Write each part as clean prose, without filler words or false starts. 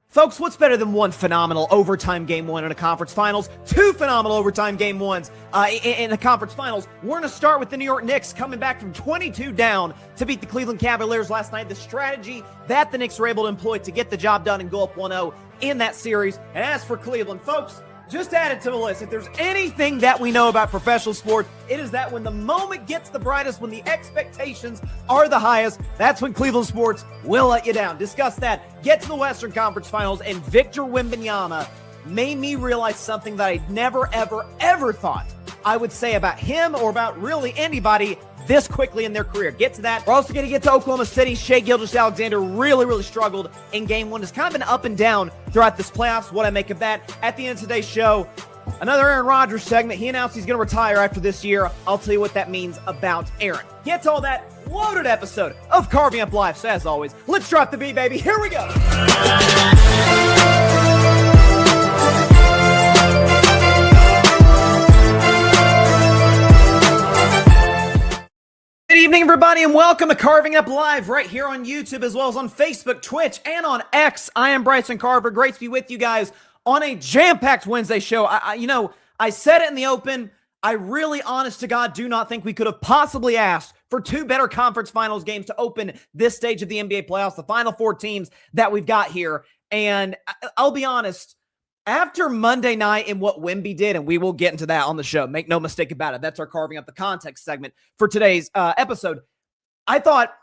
Folks, what's better than one phenomenal overtime game one in a conference finals? Two phenomenal overtime game ones in the conference finals. We're going to start with the New York Knicks coming back from 22 down to beat the Cleveland Cavaliers last night. The strategy that the Knicks were able to employ to get the job done and go up 1-0 in that series. And as for Cleveland, folks, just add it to the list. If there's anything that we know about professional sports, it is that when the moment gets the brightest, when the expectations are the highest, that's when Cleveland sports will let you down. Discuss that. Get to the Western Conference Finals, and Victor Wembanyama made me realize something that I never, ever thought I would say about him or about really anybody this quickly in their career. Get to that. We're also going to get to Oklahoma City. Shai Gilgeous-Alexander really struggled in game one. It's kind of been up and down throughout this playoffs, what I make of that. At the end of today's show, another Aaron Rodgers segment. He announced he's going to retire after this year. I'll tell you what that means about Aaron. Get to all that loaded episode of Carving Up Live. So as always, let's drop the beat, baby. Here we go. Good evening, everybody, and welcome to Carving Up Live right here on YouTube, as well as on Facebook, Twitch, and on X. I am Bryson Carver. Great to be with you guys on a jam-packed Wednesday show. I said it in the open. I really, honest to God, do not think we could have possibly asked for two better conference finals games to open this stage of the NBA playoffs, the final four teams that we've got here. And I'll be honest, after Monday night and what Wemby did, and we will get into that on the show, make no mistake about it, that's our Carving Up the Context segment for today's episode. I thought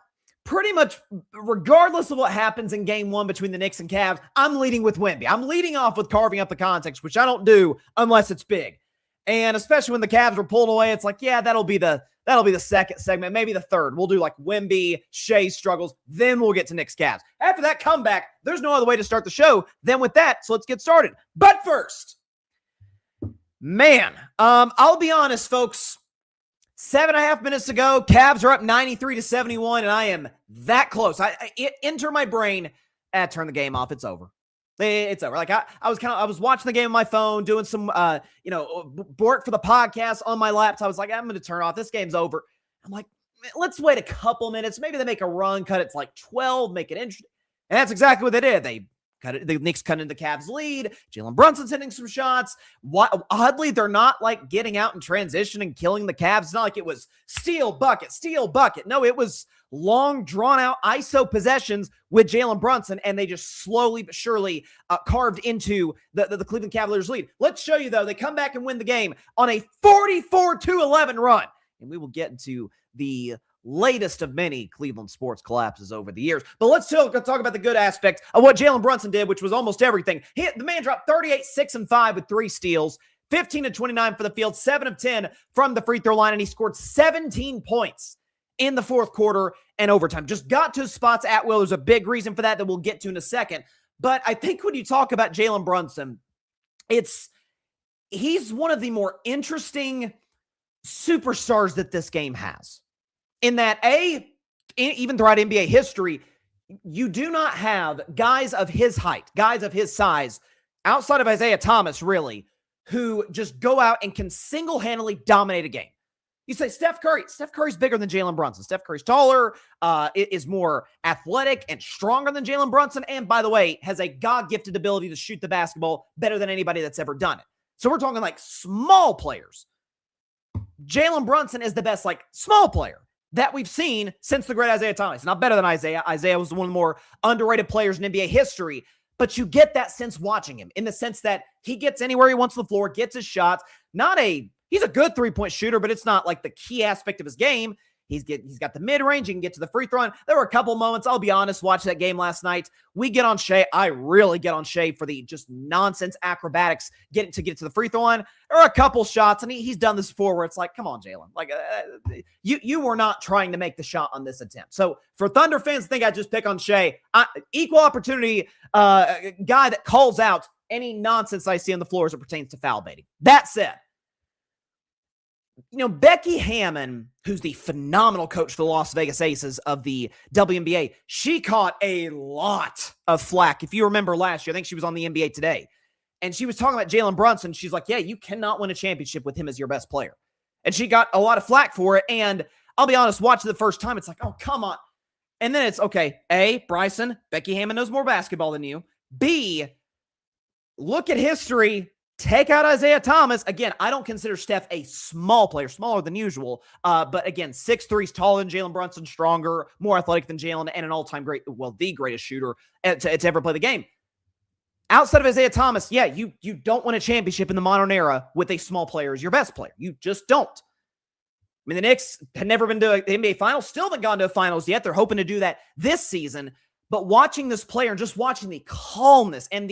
pretty much regardless of what happens in game one between the Knicks and Cavs, I'm leading with Wemby. I'm leading off with Carving Up the Context, which I don't do unless it's big. And especially when the Cavs were pulled away, it's like, yeah, that'll be the second segment, maybe the third. We'll do like Wemby, Shai struggles, then we'll get to Knicks Cavs. After that comeback, there's no other way to start the show than with that, so let's get started. But first, man, I'll be honest, folks. 7.5 minutes ago, Cavs are up 93-71, and I am that close. It entered my brain, turn the game off, it's over. It's over. Like I was watching the game on my phone, doing some, work for the podcast on my laptop. I was like, I'm going to turn off. This game's over. I'm like, let's wait a couple minutes. Maybe they make a run, cut it to like 12, make it interesting. And that's exactly what they did. They cut it. The Knicks cut into the Cavs' lead. Jalen Brunson's hitting some shots. Oddly, they're not like getting out in transition and killing the Cavs. It's not like it was steal, bucket. No, it was long, drawn-out ISO possessions with Jalen Brunson, and they just slowly but surely carved into the Cleveland Cavaliers' lead. Let's show you, though. They come back and win the game on a 44-11 run, and we will get into the latest of many Cleveland sports collapses over the years. But let's talk about the good aspect of what Jalen Brunson did, which was almost everything. The man dropped 38, 6, and 5 with 3 steals, 15 of 29 for the field, 7 of 10 from the free throw line, and he scored 17 points in the fourth quarter and overtime. Just got to spots at will. There's a big reason for that we'll get to in a second. But I think when you talk about Jalen Brunson, he's one of the more interesting superstars that this game has. In that, even throughout NBA history, you do not have guys of his height, guys of his size, outside of Isaiah Thomas, really, who just go out and can single-handedly dominate a game. You say Steph Curry. Steph Curry's bigger than Jalen Brunson. Steph Curry's taller, is more athletic and stronger than Jalen Brunson, and by the way, has a God-gifted ability to shoot the basketball better than anybody that's ever done it. So we're talking like small players. Jalen Brunson is the best like small player that we've seen since the great Isaiah Thomas. Not better than Isaiah. Isaiah was one of the more underrated players in NBA history, but you get that sense watching him in the sense that he gets anywhere he wants on the floor, gets his shots. He's a good three-point shooter, but it's not like the key aspect of his game. He's got the mid-range. He can get to the free throw line. There were a couple moments, I'll be honest, watching that game last night. We get on Shai. I really get on Shai for the just nonsense acrobatics get to the free throw line. There are a couple shots, and he's done this before where it's like, come on, Jalen. Like, you were not trying to make the shot on this attempt. So for Thunder fans, think I just pick on Shai. Equal opportunity guy that calls out any nonsense I see on the floor as it pertains to foul baiting. That said, Becky Hammon, who's the phenomenal coach for the Las Vegas Aces of the WNBA, she caught a lot of flack. If you remember last year, I think she was on the NBA Today, and she was talking about Jalen Brunson. She's like, yeah, you cannot win a championship with him as your best player. And she got a lot of flack for it, and I'll be honest, watching the first time, it's like, oh, come on. And then it's, okay, A, Bryson, Becky Hammon knows more basketball than you. B, look at history. Take out Isaiah Thomas. Again, I don't consider Steph a small player, smaller than usual. But again, 6'3", taller than Jalen Brunson, stronger, more athletic than Jalen, and an all-time great, well, the greatest shooter to ever play the game. Outside of Isaiah Thomas, yeah, you don't win a championship in the modern era with a small player as your best player. You just don't. I mean, the Knicks had never been to the NBA Finals, still haven't gone to a Finals yet. They're hoping to do that this season. But watching this player and just watching the calmness and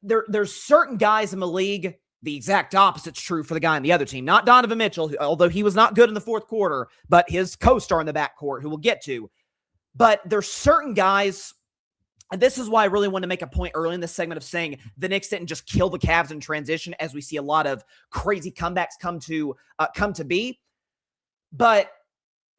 there's certain guys in the league, the exact opposite's true for the guy on the other team. Not Donovan Mitchell, although he was not good in the fourth quarter, but his co-star in the backcourt, who we'll get to. But there's certain guys, and this is why I really wanted to make a point early in this segment of saying the Knicks didn't just kill the Cavs in transition, as we see a lot of crazy comebacks come to be. But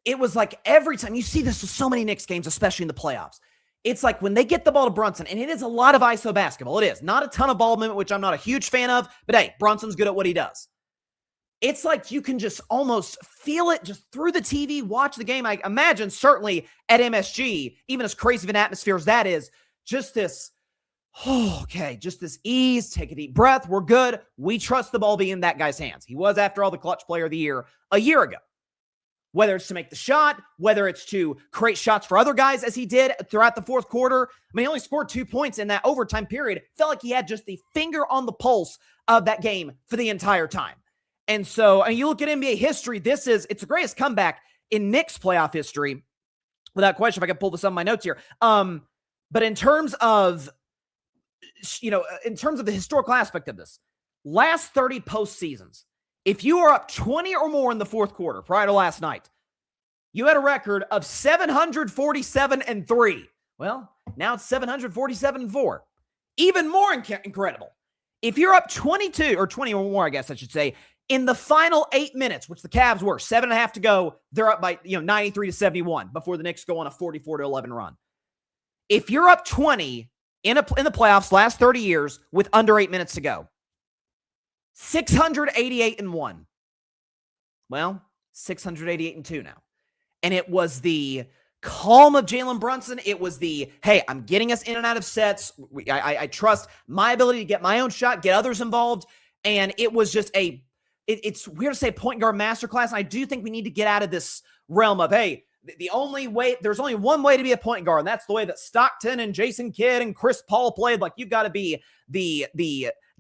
it was like every time, you see this with so many Knicks games, especially in the playoffs. It's like when they get the ball to Brunson, and it is a lot of ISO basketball. It is. Not a ton of ball movement, which I'm not a huge fan of, but hey, Brunson's good at what he does. It's like you can just almost feel it just through the TV, watch the game. I imagine certainly at MSG, even as crazy of an atmosphere as that is, just this, just this ease, take a deep breath. We're good. We trust the ball being in that guy's hands. He was, after all, the clutch player of the year a year ago. Whether it's to make the shot, whether it's to create shots for other guys as he did throughout the fourth quarter. I mean, he only scored 2 points in that overtime period. Felt like he had just the finger on the pulse of that game for the entire time. And so, you look at NBA history, it's the greatest comeback in Knicks playoff history, without question, if I can pull this up in my notes here. But in terms of, the historical aspect of this, last 30 postseasons, if you are up 20 or more in the fourth quarter prior to last night, you had a record of 747-3. Well, now it's 747-4. Even more incredible. If you're up 22 or 20 or more, I guess I should say, in the final 8 minutes, which the Cavs were 7.5 to go, they're up by 93-71 before the Knicks go on a 44-11 run. If you're up 20 in the playoffs last 30 years with under 8 minutes to go, 688-1. Well, 688-2 now. And it was the calm of Jalen Brunson. It was the, hey, I'm getting us in and out of sets. I trust my ability to get my own shot, get others involved. And it was just it's weird to say point guard masterclass. And I do think we need to get out of this realm of, hey, there's only one way to be a point guard. And that's the way that Stockton and Jason Kidd and Chris Paul played. Like, you've got to be the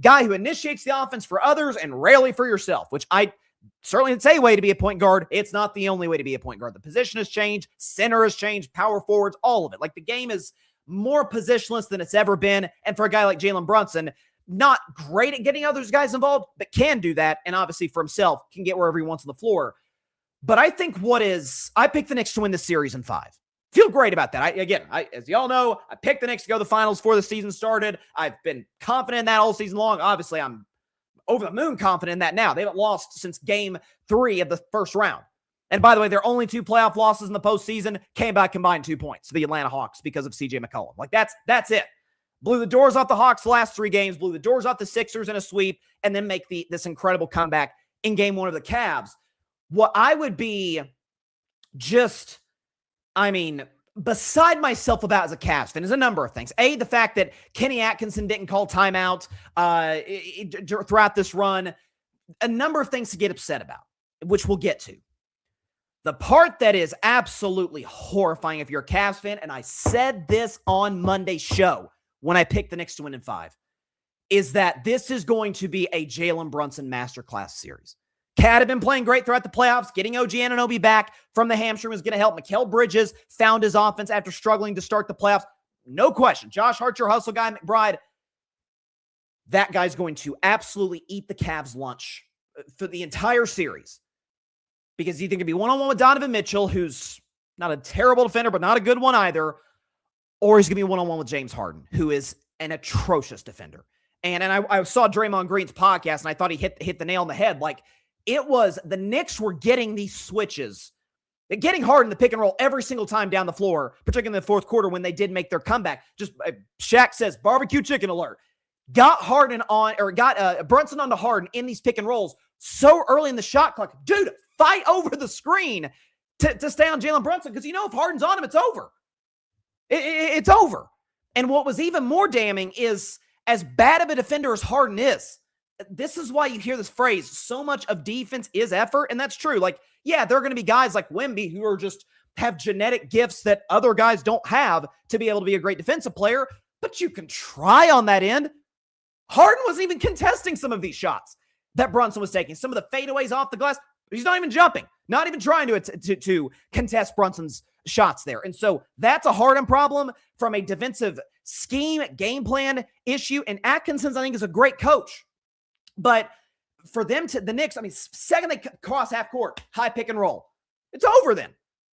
guy who initiates the offense for others and rarely for yourself, which I certainly it's a way to be a point guard. It's not the only way to be a point guard. The position has changed. Center has changed. Power forwards, all of it. Like, the game is more positionless than it's ever been. And for a guy like Jalen Brunson, not great at getting other guys involved, but can do that. And obviously for himself, can get wherever he wants on the floor. But I think I picked the Knicks to win this series in 5. Feel great about that. As y'all know, I picked the Knicks to go to the finals before the season started. I've been confident in that all season long. Obviously, I'm over the moon confident in that now. They haven't lost since game 3 of the first round. And by the way, their only 2 playoff losses in the postseason came by combined 2 points to the Atlanta Hawks because of CJ McCollum. Like, that's it. Blew the doors off the Hawks the last 3 games, blew the doors off the Sixers in a sweep, and then make this incredible comeback in game 1 of the Cavs. What I would be beside myself about as a Cavs fan is a number of things. A, the fact that Kenny Atkinson didn't call timeout throughout this run. A number of things to get upset about, which we'll get to. The part that is absolutely horrifying if you're a Cavs fan, and I said this on Monday's show when I picked the Knicks to win in 5, is that this is going to be a Jalen Brunson masterclass series. Cat had been playing great throughout the playoffs. Getting OG Anunoby back from the hamstring was going to help. Mikal Bridges found his offense after struggling to start the playoffs. No question. Josh Hart, your hustle guy, McBride, that guy's going to absolutely eat the Cavs' lunch for the entire series. Because he's either going to be one-on-one with Donovan Mitchell, who's not a terrible defender, but not a good one either, or he's going to be one-on-one with James Harden, who is an atrocious defender. And I saw Draymond Green's podcast, and I thought he hit the nail on the head. Like, it was the Knicks were getting these switches, getting Harden in the pick and roll every single time down the floor, particularly in the fourth quarter when they did make their comeback. Just Shaq says barbecue chicken alert. Got Brunson onto Harden in these pick and rolls so early in the shot clock. Dude, fight over the screen to stay on Jalen Brunson, because if Harden's on him, it's over. It's over. And what was even more damning is, as bad of a defender as Harden is, this is why you hear this phrase, so much of defense is effort. And that's true. Like, yeah, there are going to be guys like Wemby who are just have genetic gifts that other guys don't have to be able to be a great defensive player, but you can try on that end. Harden wasn't even contesting some of these shots that Brunson was taking. Some of the fadeaways off the glass, he's not even jumping, not even trying to contest Brunson's shots there. And so that's a Harden problem from a defensive scheme, game plan issue. And Atkinson's, I think, is a great coach. But for them to, the Knicks, I mean, second they cross half court, high pick and roll, it's over then.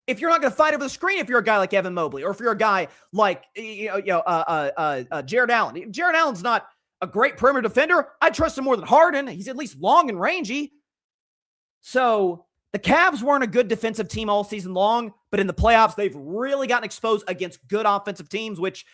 If you're not going to fight over the screen, if you're a guy like Evan Mobley, or if you're a guy like Jared Allen. Jared Allen's not a great perimeter defender. I trust him more than Harden. He's at least long and rangy. So the Cavs weren't a good defensive team all season long, but in the playoffs, they've really gotten exposed against good offensive teams, which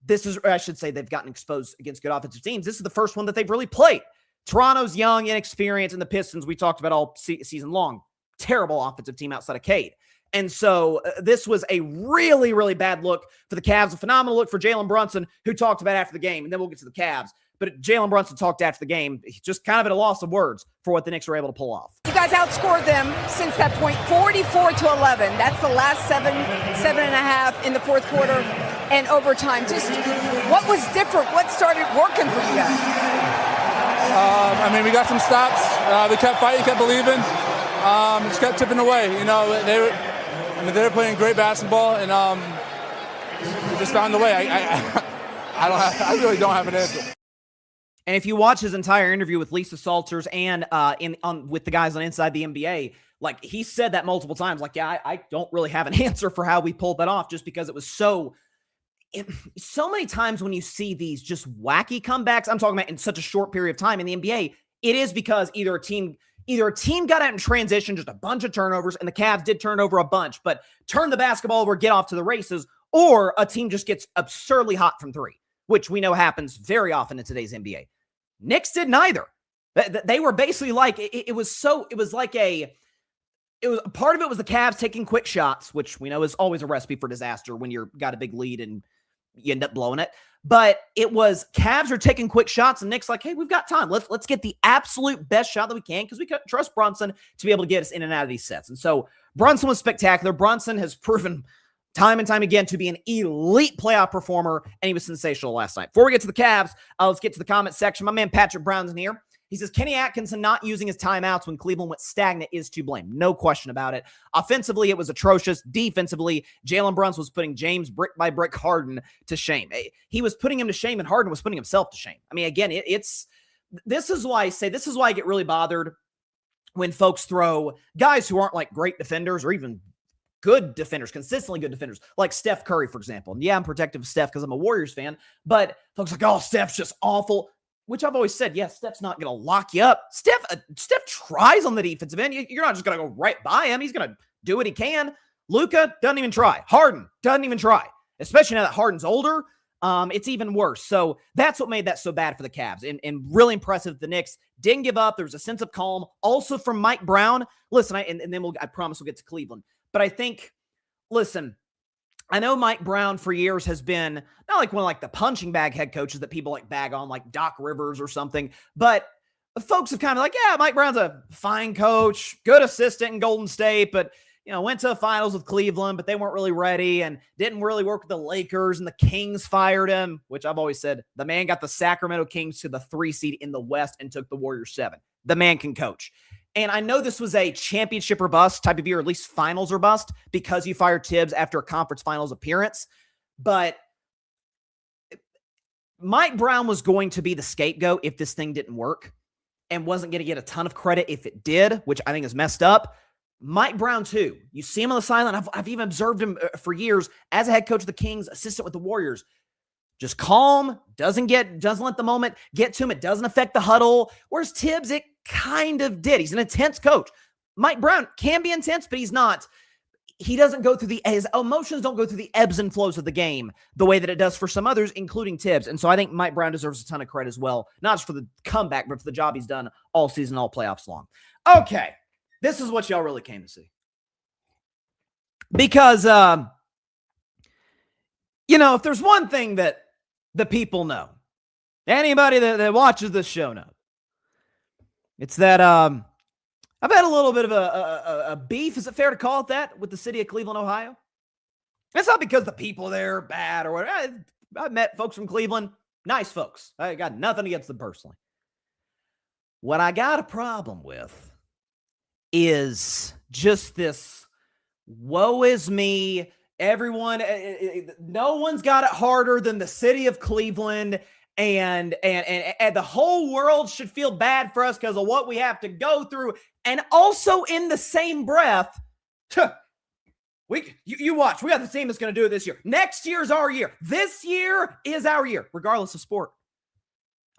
this is, or I should say they've gotten exposed against good offensive teams. This is the first one that they've really played. Toronto's young, inexperienced, and the Pistons, we talked about all season long. Terrible offensive team outside of Cade. And so this was a really, really bad look for the Cavs, a phenomenal look for Jalen Brunson, who talked about after the game, and then we'll get to the Cavs. But Jalen Brunson talked after the game, just kind of at a loss of words for what the Knicks were able to pull off. You guys outscored them since that point, 44-11. That's the last seven and a half in the fourth quarter and overtime. Just what was different? What started working for you guys? We got some stops. We kept fighting, kept believing. Just kept chipping away. They were playing great basketball, and we just found the way. I really don't have an answer. And if you watch his entire interview with Lisa Salters and with the guys on Inside the NBA, like he said that multiple times, like, yeah, I don't really have an answer for how we pulled that off, just because it was so many times when you see these just wacky comebacks, I'm talking about in such a short period of time in the NBA, it is because either a team got out in transition, just a bunch of turnovers, and the Cavs did turn over a bunch, but turn the basketball over, get off to the races, or a team just gets absurdly hot from three, which we know happens very often in today's NBA. Knicks did neither. They were basically like, part of it was the Cavs taking quick shots, which we know is always a recipe for disaster when you've got a big lead and you end up blowing it. But it was Cavs are taking quick shots, and Knicks like, hey, we've got time. Let's get the absolute best shot that we can, because we can trust Brunson to be able to get us in and out of these sets. And so Brunson was spectacular. Brunson has proven time and time again to be an elite playoff performer, and he was sensational last night. Before we get to the Cavs, let's get to the comment section. My man Patrick Brown's in here. He says, Kenny Atkinson not using his timeouts when Cleveland went stagnant is to blame. No question about it. Offensively, it was atrocious. Defensively, Jalen Brunson was putting James brick by brick Harden to shame. He was putting him to shame, and Harden was putting himself to shame. I mean, again, this is why I get really bothered when folks throw guys who aren't like great defenders or even good defenders, consistently good defenders, like Steph Curry, for example. And yeah, I'm protective of Steph because I'm a Warriors fan, but folks are like, oh, Steph's just awful. Which I've always said, yes, Steph's not going to lock you up. Steph tries on the defensive end. You're not just going to go right by him. He's going to do what he can. Luka doesn't even try. Harden doesn't even try, especially now that Harden's older. It's even worse. So that's what made that so bad for the Cavs. And really impressive. The Knicks didn't give up. There was a sense of calm. Also from Mike Brown. Listen, and then I promise we'll get to Cleveland. But I think, listen, I know Mike Brown for years has been not like one of like the punching bag head coaches that people like bag on, like Doc Rivers or something, but folks have kind of like, yeah, Mike Brown's a fine coach, good assistant in Golden State, but went to the finals with Cleveland, but they weren't really ready and didn't really work with the Lakers, and the Kings fired him, which I've always said the man got the Sacramento Kings to the 3 seed in the West and took the Warriors 7. The man can coach. And I know this was a championship or bust type of year, or at least finals or bust, because you fired Tibbs after a conference finals appearance. But Mike Brown was going to be the scapegoat if this thing didn't work, and wasn't going to get a ton of credit if it did, which I think is messed up. Mike Brown, too. You see him on the sideline. I've even observed him for years as a head coach of the Kings, assistant with the Warriors. Just calm, doesn't let the moment get to him. It doesn't affect the huddle. Whereas Tibbs, it kind of did. He's an intense coach. Mike Brown can be intense, but he's not. He doesn't go through his emotions don't go through the ebbs and flows of the game the way that it does for some others, including Tibbs. And so I think Mike Brown deserves a ton of credit as well, not just for the comeback, but for the job he's done all season, all playoffs long. Okay, this is what y'all really came to see. Because, if there's one thing that the people know. Anybody that watches this show knows. It's that I've had a little bit of a beef, is it fair to call it that, with the city of Cleveland, Ohio? It's not because the people there are bad or whatever. I've met folks from Cleveland, nice folks. I got nothing against them personally. What I got a problem with is just this woe is me. Everyone, no one's got it harder than the city of Cleveland, and the whole world should feel bad for us because of what we have to go through. And also in the same breath, you watch, we got the team that's going to do it this year. Next year's our year. This year is our year, regardless of sport.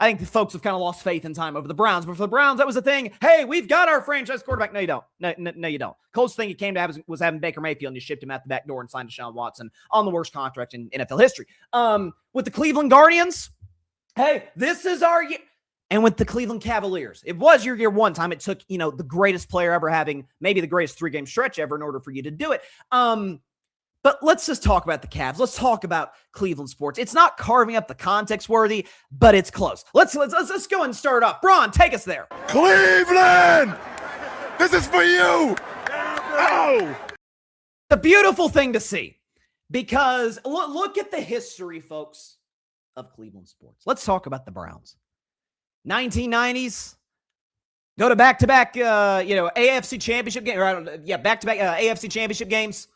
I think the folks have kind of lost faith in time over the Browns. But for the Browns, that was the thing. Hey, we've got our franchise quarterback. No, you don't. No, you don't. Closest thing you came to have was having Baker Mayfield, and you shipped him out the back door and signed Deshaun Watson on the worst contract in NFL history. With the Cleveland Guardians, hey, this is our year. And with the Cleveland Cavaliers, it was your year one time. It took, the greatest player ever having maybe the greatest 3-game stretch ever in order for you to do it. But let's just talk about the Cavs. Let's talk about Cleveland sports. It's not carving up the context worthy, but it's close. Let's go and start off. Braun, take us there. Cleveland, this is for you. Oh, a beautiful thing to see, because look at the history, folks, of Cleveland sports. Let's talk about the Browns. 1990s. Go to back-to-back, AFC championship game. Back-to-back AFC championship games.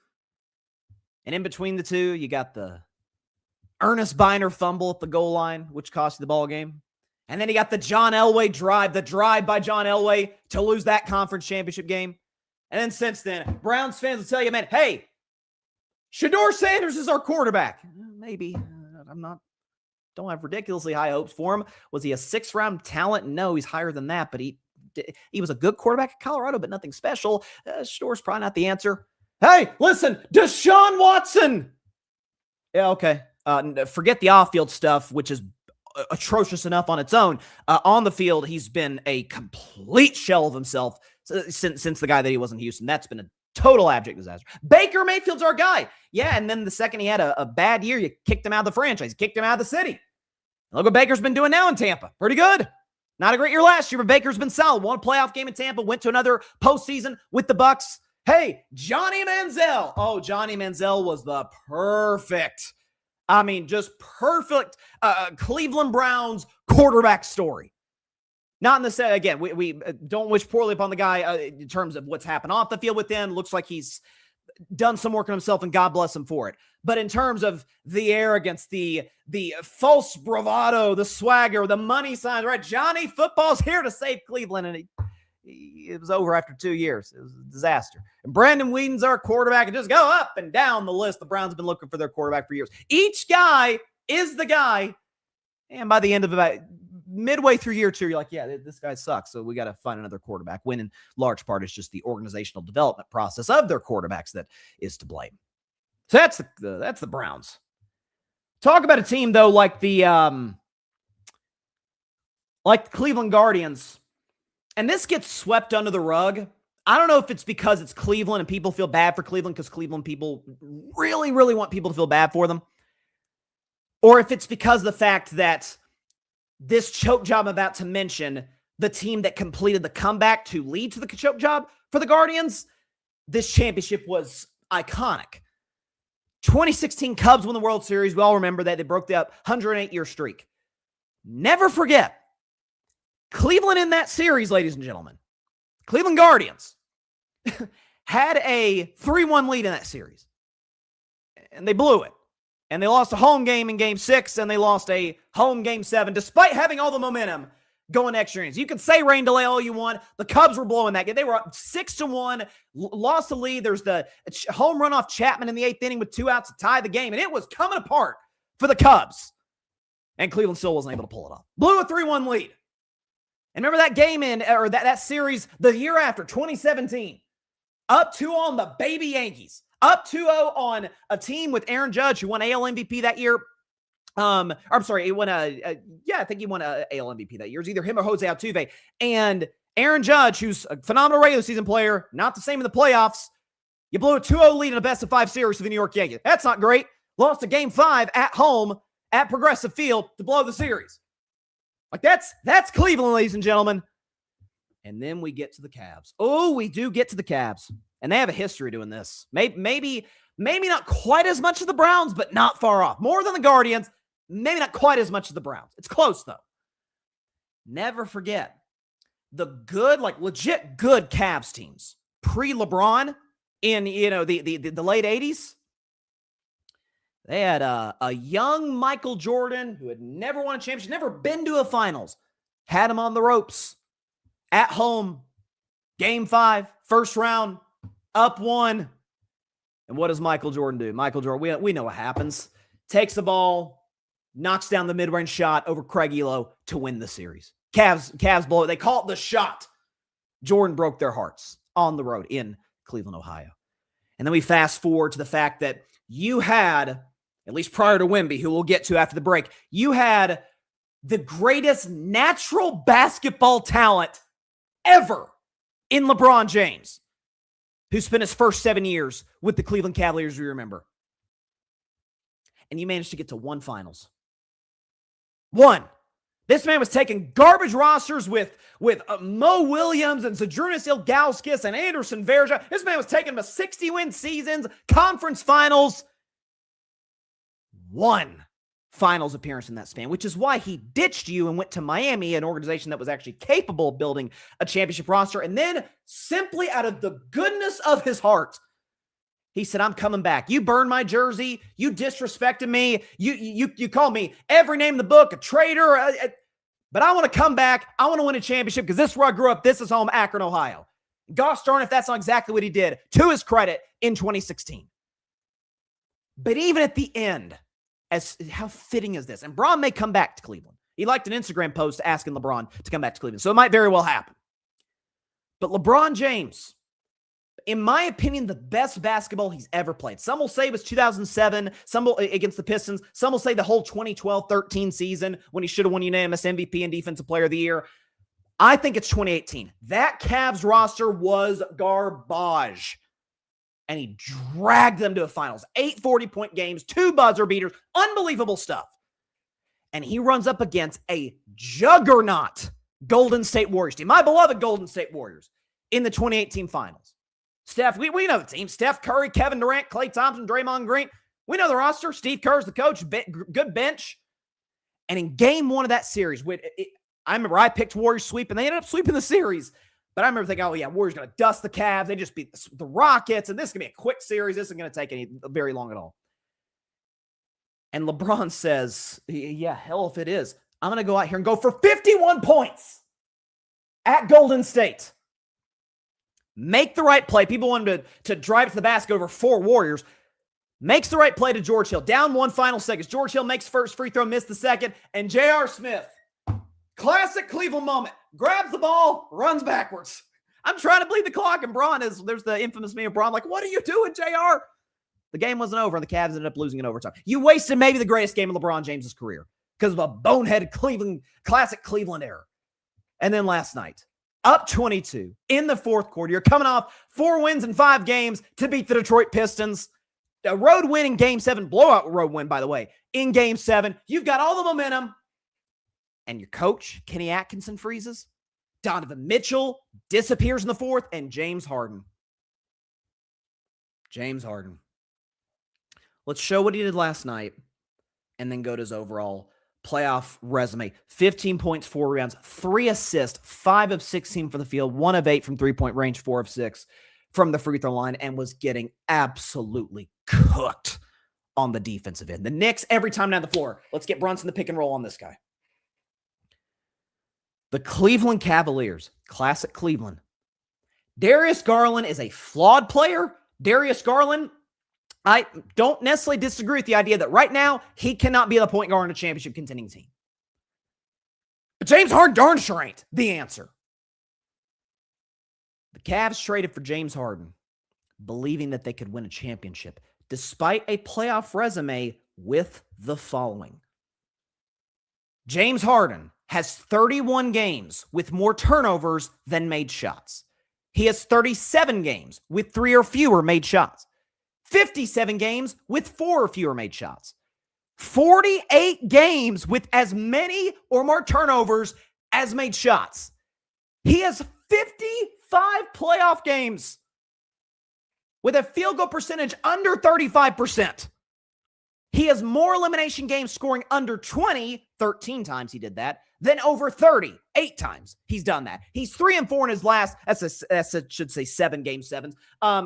And in between the two, you got the Ernest Biner fumble at the goal line, which cost you the ball game. And then you got the John Elway drive, the drive by John Elway to lose that conference championship game. And then since then, Browns fans will tell you, man, hey, Shedeur Sanders is our quarterback. Maybe. Don't have ridiculously high hopes for him. Was he a 6th-round talent? No, he's higher than that, but he was a good quarterback at Colorado, but nothing special. Shedeur's probably not the answer. Hey, listen, Deshaun Watson. Yeah, okay. Forget the off-field stuff, which is atrocious enough on its own. On the field, he's been a complete shell of himself since the guy that he was in Houston. That's been a total abject disaster. Baker Mayfield's our guy. Yeah, and then the second he had a bad year, you kicked him out of the franchise, kicked him out of the city. Look what Baker's been doing now in Tampa. Pretty good. Not a great year last year, but Baker's been solid. Won a playoff game in Tampa, went to another postseason with the Bucks. Hey, Johnny Manziel. Oh, Johnny Manziel was the perfect Cleveland Browns quarterback story. Not in the set. Again, we don't wish poorly upon the guy in terms of what's happened off the field with him. Looks like he's done some work on himself, and God bless him for it. But in terms of the arrogance, the false bravado, the swagger, the money signs, right? Johnny Football's here to save Cleveland, and it was over after 2 years. It was a disaster. And Brandon Whedon's our quarterback, and just go up and down the list. The Browns have been looking for their quarterback for years. Each guy is the guy, and by the end of about midway through year 2, you're like, yeah, this guy sucks, so we got to find another quarterback. When in large part, it's just the organizational development process of their quarterbacks that is to blame. So that's the Browns. Talk about a team though like the Cleveland Guardians. And this gets swept under the rug. I don't know if it's because it's Cleveland and people feel bad for Cleveland because Cleveland people really, really want people to feel bad for them. Or if it's because of the fact that this choke job I'm about to mention, the team that completed the comeback to lead to the choke job for the Guardians, this championship was iconic. 2016 Cubs won the World Series. We all remember that. They broke the 108-year streak. Never forget, Cleveland in that series, ladies and gentlemen, Cleveland Guardians had a 3-1 lead in that series. And they blew it. And they lost a home game in Game 6, and they lost a home Game 7, despite having all the momentum going extra innings. You can say rain delay all you want. The Cubs were blowing that game. They were up 6-1, lost the lead. There's the home run off Chapman in the 8th inning with 2 outs to tie the game, and it was coming apart for the Cubs. And Cleveland still wasn't able to pull it off. Blew a 3-1 lead. And remember that game that series the year after, 2017, up 2 on the baby Yankees, up 2-0 on a team with Aaron Judge, who won AL MVP that year. I'm sorry, he won I think he won a AL MVP that year. It was either him or Jose Altuve. And Aaron Judge, who's a phenomenal regular season player, not the same in the playoffs. You blew a 2-0 lead in a best-of-5 series to the New York Yankees. That's not great. Lost a Game 5 at home at Progressive Field to blow the series. Like that's Cleveland, ladies and gentlemen. And then we get to the Cavs. Oh, we do get to the Cavs. And they have a history doing this. Maybe not quite as much as the Browns, but not far off. More than the Guardians, maybe not quite as much as the Browns. It's close, though. Never forget the good, like legit good Cavs teams pre-LeBron in, the late 80s. They had a young Michael Jordan who had never won a championship, never been to a finals, had him on the ropes at home, game 5, first round, up 1. And what does Michael Jordan do? Michael Jordan, we know what happens. Takes the ball, knocks down the mid-range shot over Craig Elo to win the series. Cavs blow it. They call it the shot. Jordan broke their hearts on the road in Cleveland, Ohio. And then we fast forward to the fact that you had, at least prior to Wemby, who we'll get to after the break, you had the greatest natural basketball talent ever in LeBron James, who spent his first 7 years with the Cleveland Cavaliers, we remember. And you managed to get to 1 finals. 1. This man was taking garbage rosters with Mo Williams and Zydrunas Ilgauskas and Anderson Varejao. This man was taking them to 60-win seasons, conference finals. 1 finals appearance in that span, which is why he ditched you and went to Miami, an organization that was actually capable of building a championship roster. And then simply out of the goodness of his heart, he said, I'm coming back. You burned my jersey. You disrespected me. You called me every name in the book, a traitor. But I want to come back. I want to win a championship because this is where I grew up. This is home, Akron, Ohio. Gosh darn if that's not exactly what he did, to his credit, in 2016. But even at the end, how fitting is this? And Braun may come back to Cleveland. He liked an Instagram post asking LeBron to come back to Cleveland. So it might very well happen. But LeBron James, in my opinion, the best basketball he's ever played. Some will say it was 2007, some will, against the Pistons. Some will say the whole 2012-13 season when he should have won unanimous MVP and Defensive Player of the Year. I think it's 2018. That Cavs roster was garbage. And he dragged them to a finals. 8 40-point games, 2 buzzer beaters, unbelievable stuff. And he runs up against a juggernaut Golden State Warriors team, my beloved Golden State Warriors, in the 2018 finals. Steph, we know the team. Steph Curry, Kevin Durant, Klay Thompson, Draymond Green. We know the roster. Steve Kerr's the coach, good bench. And in game 1 of that series, I remember I picked Warriors sweep, and they ended up sweeping the series. But I remember thinking, oh, yeah, Warriors going to dust the Cavs. They just beat the Rockets, and this is going to be a quick series. This isn't going to take very long at all. And LeBron says, yeah, hell if it is. I'm going to go out here and go for 51 points at Golden State. Make the right play. People wanted to drive to the basket over 4 Warriors. Makes the right play to George Hill. Down 1 final seconds. George Hill makes first free throw, missed the second. And J.R. Smith, classic Cleveland moment, grabs the ball, runs backwards. I'm trying to bleed the clock, and there's the infamous meme of Braun, like, what are you doing, JR? The game wasn't over, and the Cavs ended up losing in overtime. You wasted maybe the greatest game of LeBron James' career because of a boneheaded classic Cleveland error. And then last night, up 22 in the 4th quarter. You're coming off 4 wins in 5 games to beat the Detroit Pistons. A road win in Game 7, blowout road win, by the way, in Game 7. You've got all the momentum. And your coach, Kenny Atkinson, freezes. Donovan Mitchell disappears in the 4th. And James Harden. Let's show what he did last night and then go to his overall playoff resume. 15 points, 4 rebounds, 3 assists, 5 of 16 from the field, 1 of 8 from three-point range, 4 of 6 from the free throw line, and was getting absolutely cooked on the defensive end. The Knicks, every time down the floor. Let's get Brunson the pick and roll on this guy. The Cleveland Cavaliers, classic Cleveland. Darius Garland is a flawed player. Darius Garland, I don't necessarily disagree with the idea that right now he cannot be the point guard on a championship contending team. But James Harden darn sure ain't the answer. The Cavs traded for James Harden, believing that they could win a championship, despite a playoff resume with the following. James Harden has 31 games with more turnovers than made shots. He has 37 games with 3 or fewer made shots. 57 games with 4 or fewer made shots. 48 games with as many or more turnovers as made shots. He has 55 playoff games with a field goal percentage under 35%. He has more elimination games scoring under 20, 13 times he did that, than over 30, 8 times he's done that. He's 3-4 in his last, should say 7 game sevens.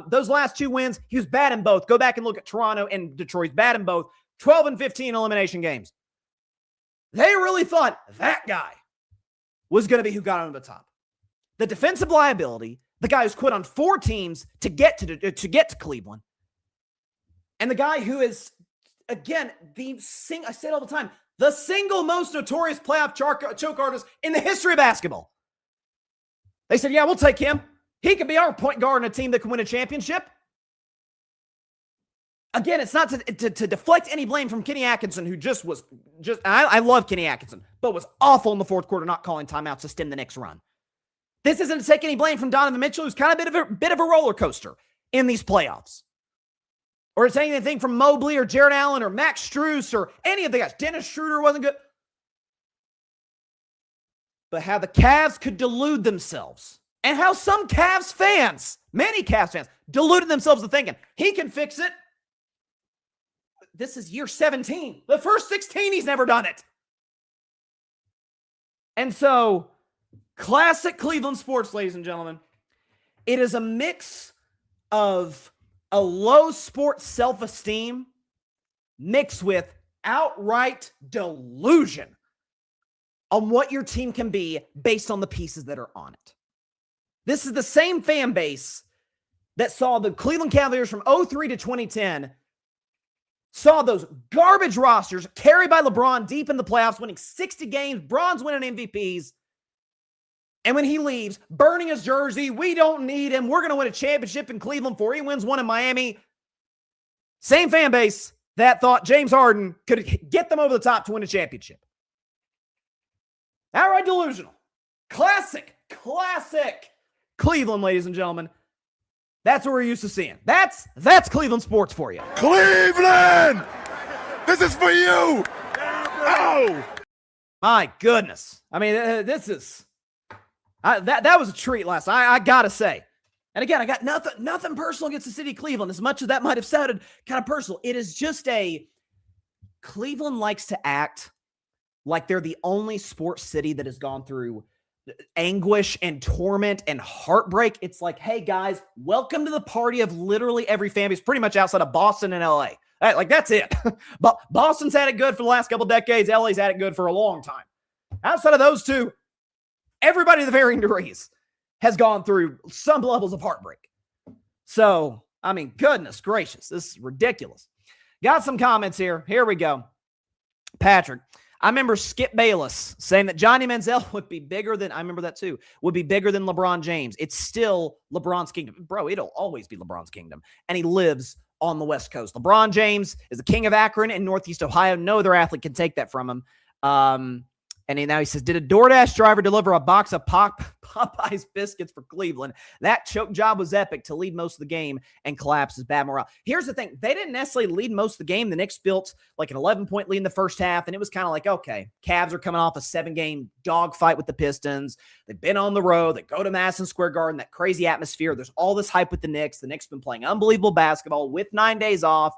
Those last 2 wins, he was bad in both. Go back and look at Toronto and Detroit's bad in both. 12 and 15 elimination games. They really thought that guy was going to be who got on the top. The defensive liability, the guy who's quit on 4 teams to get to Cleveland, and the guy who is, again, I say it all the time, the single most notorious playoff choke artist in the history of basketball. They said, yeah, we'll take him. He could be our point guard in a team that can win a championship. Again, it's not to deflect any blame from Kenny Atkinson, who I love Kenny Atkinson, but was awful in the fourth quarter, not calling timeouts to stem the Knicks' run. This isn't to take any blame from Donovan Mitchell, who's kind of a bit of a roller coaster in these playoffs. Or it's anything from Mobley or Jared Allen or Max Strus or any of the guys. Dennis Schroeder wasn't good. But how the Cavs could delude themselves, and how some Cavs fans, many Cavs fans, deluded themselves to thinking, he can fix it. This is year 17. The first 16, he's never done it. And so, classic Cleveland sports, ladies and gentlemen. It is a mix of a low sports self-esteem mixed with outright delusion on what your team can be based on the pieces that are on it. This is the same fan base that saw the Cleveland Cavaliers from 2003 to 2010, saw those garbage rosters carried by LeBron deep in the playoffs, winning 60 games, Bron's winning MVPs. And when he leaves, burning his jersey, we don't need him. We're going to win a championship in Cleveland before he wins one in Miami. Same fan base that thought James Harden could get them over the top to win a championship. Outright delusional. Classic Cleveland, ladies and gentlemen. That's what we're used to seeing. That's Cleveland sports for you. Cleveland! This is for you! Oh! My goodness. I mean, this is... that was a treat last night, I gotta say. And again, I got nothing personal against the city of Cleveland, as much as that might have sounded kind of personal. It is just Cleveland likes to act like they're the only sports city that has gone through anguish and torment and heartbreak. It's like, hey guys, welcome to the party of literally every fan base, pretty much outside of Boston and LA. Like, that's it. But Boston's had it good for the last couple decades. LA's had it good for a long time. Outside of those two, everybody to varying degrees has gone through some levels of heartbreak. So, I mean, goodness gracious, this is ridiculous. Got some comments here. Here we go. Patrick, I remember Skip Bayless saying that Johnny Manziel would be bigger than, I remember that too, would be bigger than LeBron James. It's still LeBron's kingdom. Bro, it'll always be LeBron's kingdom. And he lives on the West Coast. LeBron James is the king of Akron in Northeast Ohio. No other athlete can take that from him. And now he says, did a DoorDash driver deliver a box of Popeye's biscuits for Cleveland? That choke job was epic to lead most of the game and collapse is bad morale. Here's the thing. They didn't necessarily lead most of the game. The Knicks built like an 11-point lead in the first half, and it was kind of like, okay, Cavs are coming off a 7-game dogfight with the Pistons. They've been on the road. They go to Madison Square Garden, that crazy atmosphere. There's all this hype with the Knicks. The Knicks have been playing unbelievable basketball with 9 days off.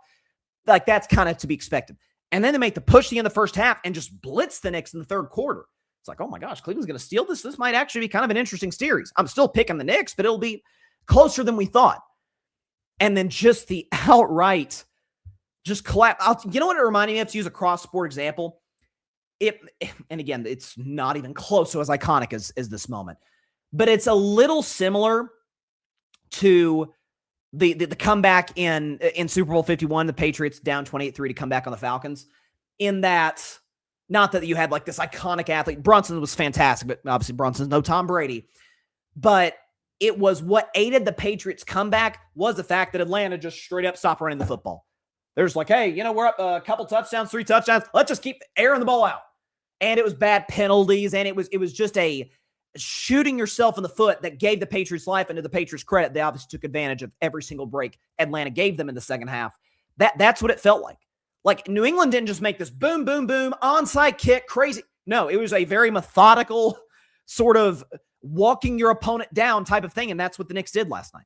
Like, that's kind of to be expected. And then they make the push at the end of the first half and just blitz the Knicks in the third quarter. It's like, oh my gosh, Cleveland's going to steal this. This might actually be kind of an interesting series. I'm still picking the Knicks, but it'll be closer than we thought. And then just the outright, just collapse. You know what it reminded me of, to use a cross-sport example? And again, it's not even close to as iconic as this moment. But it's a little similar to the comeback in Super Bowl 51, the Patriots down 28-3 to come back on the Falcons, in that, not that you had like this iconic athlete. Brunson was fantastic, but obviously Brunson's no Tom Brady. But it was what aided the Patriots' comeback was the fact that Atlanta just straight up stopped running the football. They're just like, hey, we're up a couple touchdowns, 3 touchdowns. Let's just keep airing the ball out. And it was bad penalties, and it was just a shooting yourself in the foot that gave the Patriots life. And to the Patriots' credit, they obviously took advantage of every single break Atlanta gave them in the second half. That's what it felt like. Like, New England didn't just make this boom, boom, boom, onside kick, crazy. No, it was a very methodical sort of walking your opponent down type of thing, and that's what the Knicks did last night.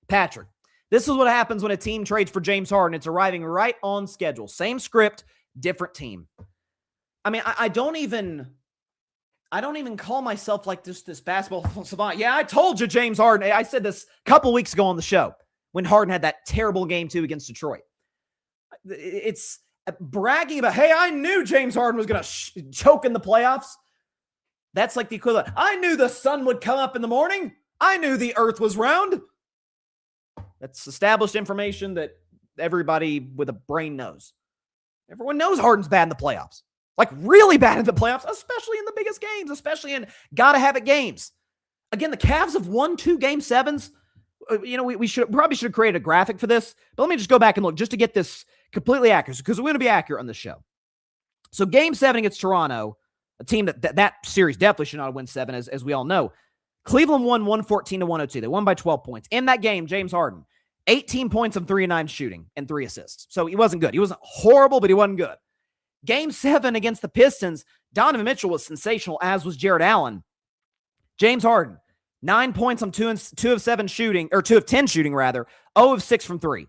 Patrick, this is what happens when a team trades for James Harden. It's arriving right on schedule. Same script, different team. I mean, I don't even call myself like this basketball savant. Yeah, I told you, James Harden. I said this a couple weeks ago on the show when Harden had that terrible game 2 against Detroit. It's bragging about, hey, I knew James Harden was going to choke in the playoffs. That's like the equivalent. I knew the sun would come up in the morning. I knew the earth was round. That's established information that everybody with a brain knows. Everyone knows Harden's bad in the playoffs. Like, really bad in the playoffs, especially in the biggest games, especially in gotta-have-it games. Again, the Cavs have won 2 Game 7s. We probably should have created a graphic for this, but let me just go back and look just to get this completely accurate, because we're going to be accurate on this show. So Game 7 against Toronto, a team that series definitely should not have won 7, as we all know. Cleveland won 114-102. They won by 12 points. In that game, James Harden, 18 points on 3 of 9 shooting and 3 assists. So he wasn't good. He wasn't horrible, but he wasn't good. Game 7 against the Pistons, Donovan Mitchell was sensational, as was Jared Allen. James Harden, 9 points on 2 of 7 shooting, or 2 of 10 shooting, rather. 0 of 6 from 3.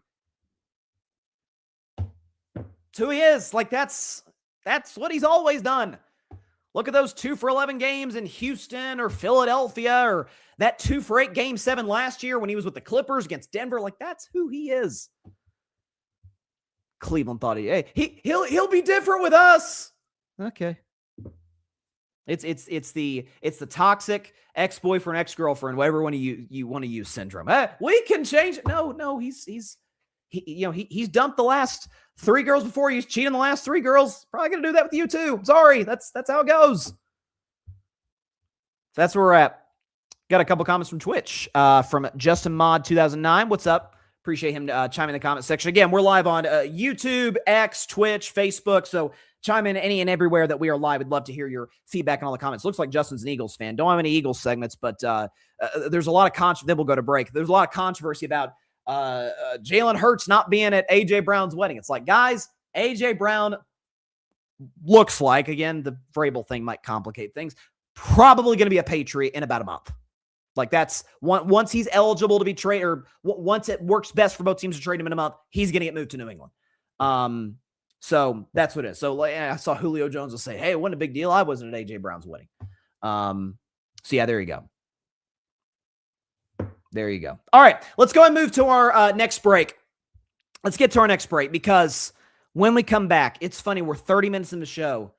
That's who he is. Like, that's what he's always done. Look at those 2 for 11 games in Houston or Philadelphia, or that 2 for 8 Game 7 last year when he was with the Clippers against Denver. Like, that's who he is. Cleveland thought he'll be different with us. Okay. It's the toxic ex-boyfriend, ex-girlfriend, whatever one you want to use syndrome. We can change it. No, he's dumped the last 3 girls before. He's cheating the last 3 girls. Probably gonna do that with you too. Sorry, that's how it goes. That's where we're at. Got a couple comments from Twitch. From Justin Mod 2009. What's up? Appreciate him chiming in the comment section. Again, we're live on YouTube, X, Twitch, Facebook. So chime in any and everywhere that we are live. We'd love to hear your feedback on all the comments. Looks like Justin's an Eagles fan. Don't have any Eagles segments, but there's a lot of controversy. Then we'll go to break. There's a lot of controversy about Jalen Hurts not being at A.J. Brown's wedding. It's like, guys, A.J. Brown looks like, again, the Vrabel thing might complicate things, probably going to be a Patriot in about a month. Like, that's once he's eligible to be traded, or once it works best for both teams to trade him in a month, he's going to get moved to New England. So that's what it is. So I saw Julio Jones will say, hey, it wasn't a big deal. I wasn't at A.J. Brown's wedding. So yeah, there you go. There you go. All right, let's go and move to our next break. Let's get to our next break, because when we come back, it's funny, we're 30 minutes in the show,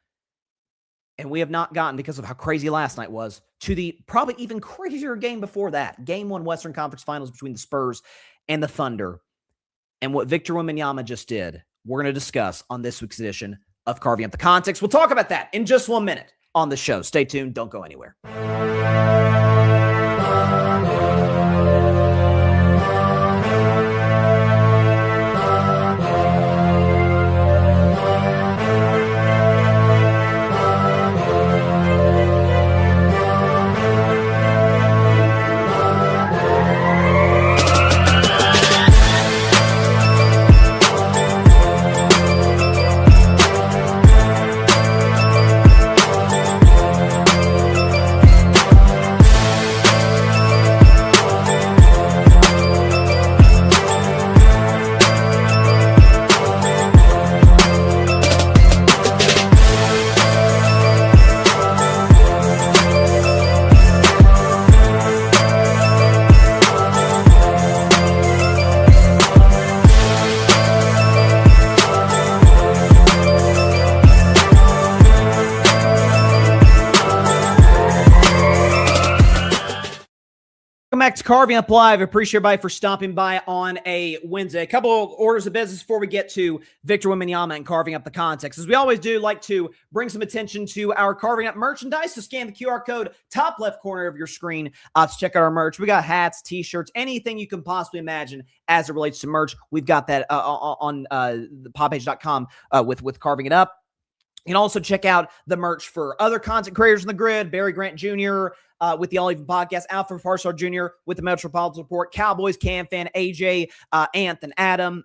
and we have not gotten, because of how crazy last night was, to the probably even crazier game before that. Game 1 Western Conference Finals between the Spurs and the Thunder. And what Victor Wembanyama just did, we're going to discuss on this week's edition of Carving Up the Context. We'll talk about that in just 1 minute on the show. Stay tuned. Don't go anywhere. Welcome back to Carving Up Live. I appreciate everybody for stopping by on a Wednesday. A couple of orders of business before we get to Victor Wembanyama and Carving Up the Context. As we always do, like to bring some attention to our Carving Up merchandise. So scan the QR code top left corner of your screen to check out our merch. We got hats, t-shirts, anything you can possibly imagine as it relates to merch. We've got that on the podpage.com with Carving It Up. You can also check out the merch for other content creators in the grid. Barry Grant Jr., with the All Even Podcast, Alfred Farsar Jr. with the Metropolitan Report, Cowboys, Cam Fan, AJ, Anth, and Adam.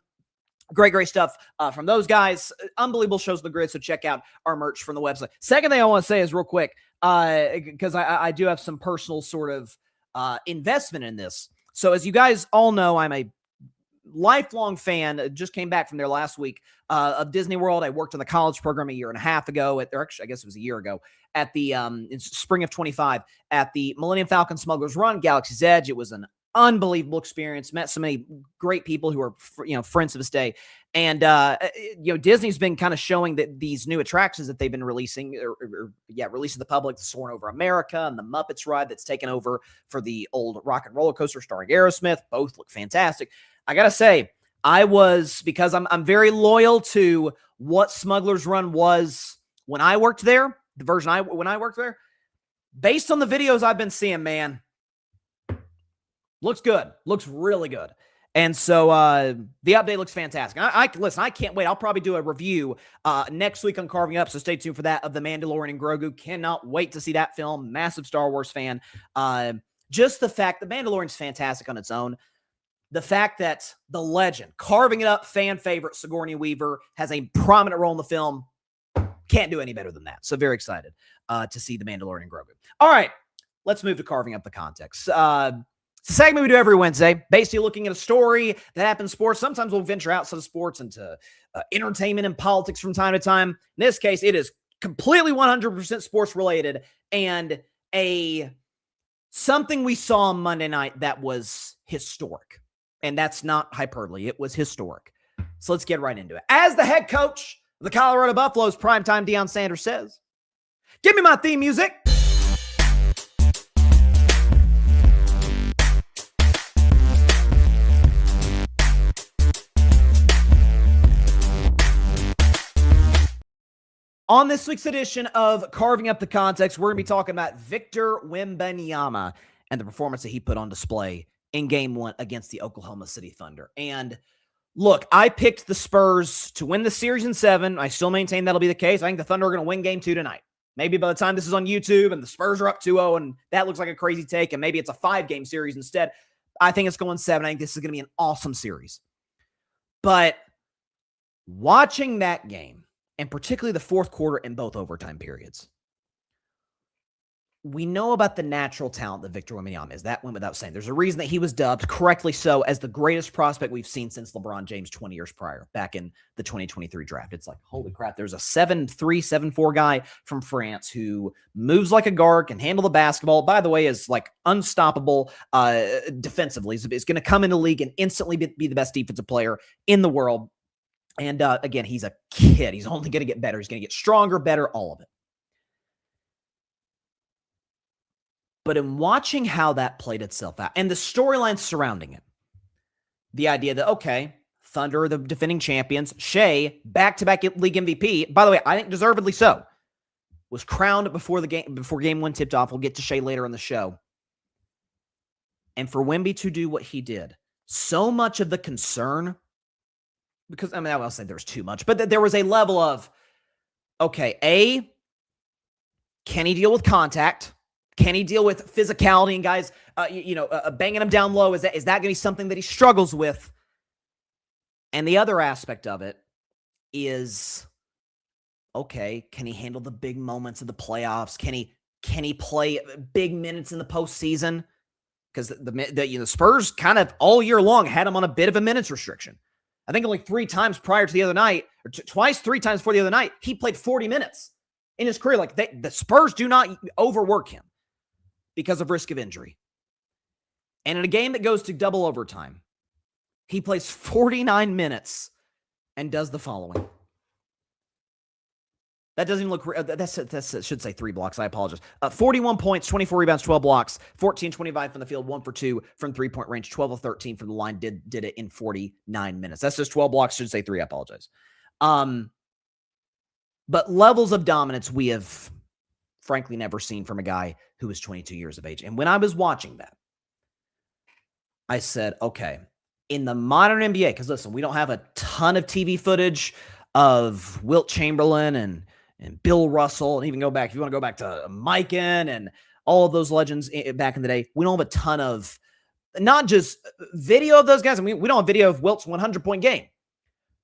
Great stuff from those guys. Unbelievable shows on the grid, so check out our merch from the website. Second thing I want to say is real quick, because I do have some personal sort of investment in this. So as you guys all know, I'm a lifelong fan. Just came back from there last week of Disney World. I worked on the college program a year and a half ago, or actually I guess it was a year ago, at the in spring of 25 at the Millennium Falcon Smuggler's Run, Galaxy's Edge. It was an unbelievable experience. Met so many great people who are friends to this day. And Disney's been kind of showing that these new attractions that they've been releasing, releasing to the public, the Soarin' Over America and the Muppets ride that's taken over for the old Rock and Roller Coaster starring Aerosmith, both look fantastic. I gotta say, because I'm very loyal to what Smuggler's Run was when I worked there, the version when I worked there. Based on the videos I've been seeing, man, looks good. Looks really good. And so the update looks fantastic. Listen, I can't wait. I'll probably do a review next week on Carving Up, so stay tuned for that, of The Mandalorian and Grogu. Cannot wait to see that film. Massive Star Wars fan. Just the fact The Mandalorian's fantastic on its own. The fact that the legend, Carving It Up fan favorite Sigourney Weaver, has a prominent role in the film, can't do any better than that. So very excited to see The Mandalorian and Grogu. All right, let's move to Carving Up the Context. It's a segment we do every Wednesday, basically looking at a story that happens in sports. Sometimes we'll venture outside of sports into entertainment and politics from time to time. In this case, it is completely 100% sports related, and something we saw on Monday night that was historic. And that's not hyperbole. It was historic. So let's get right into it. As the head coach of the Colorado Buffaloes, primetime Deion Sanders says, "Give me my theme music." On this week's edition of Carving Up the Context, we're going to be talking about Victor Wembanyama and the performance that he put on display in Game 1 against the Oklahoma City Thunder. And look, I picked the Spurs to win the series in 7. I still maintain that'll be the case. I think the Thunder are going to win Game 2 tonight. Maybe by the time this is on YouTube and the Spurs are up 2-0 and that looks like a crazy take, and maybe it's a 5-game series instead. I think it's going 7. I think this is going to be an awesome series. But watching that game, and particularly the fourth quarter in both overtime periods, we know about the natural talent that Victor Wembanyama is. That went without saying. There's a reason that he was dubbed, correctly so, as the greatest prospect we've seen since LeBron James 20 years prior, back in the 2023 draft. It's like, holy crap, there's a 7'3", 7'4" guy from France who moves like a guard, can handle the basketball. By the way, is like unstoppable defensively. He's going to come into the league and instantly be the best defensive player in the world. And again, he's a kid. He's only going to get better. He's going to get stronger, better, all of it. But in watching how that played itself out and the storyline surrounding it, the idea that, okay, Thunder are the defending champions, Shea, back-to-back league MVP, by the way, I think deservedly so, was crowned before game 1 tipped off. We'll get to Shea later in the show. And for Wemby to do what he did, so much of the concern, because, I mean, I will say there was too much, but there was a level of, okay, can he deal with contact? Can he deal with physicality and guys, banging him down low? Is that going to be something that he struggles with? And the other aspect of it is, okay, can he handle the big moments of the playoffs? Can he play big minutes in the postseason? Because the Spurs kind of all year long had him on a bit of a minutes restriction. I think only 3 times prior to the other night, or 3 times before the other night, he played 40 minutes in his career. Like the Spurs do not overwork him because of risk of injury. And in a game that goes to double overtime, he plays 49 minutes and does the following. That doesn't even look, that should say 3 blocks. I apologize. 41 points, 24 rebounds, 12 blocks, 14-25 from the field, 1 for 2 from 3-point range, 12 of 13 from the line, did it in 49 minutes. That's just 12 blocks, should say 3, I apologize. But levels of dominance we have frankly never seen from a guy who is 22 years of age. And when I was watching that, I said, okay, in the modern NBA, because listen, we don't have a ton of TV footage of Wilt Chamberlain and Bill Russell, and even if you want to go back to Mikan and all of those legends back in the day, we don't have a ton of, not just video of those guys. I mean, we don't have video of Wilt's 100-point game,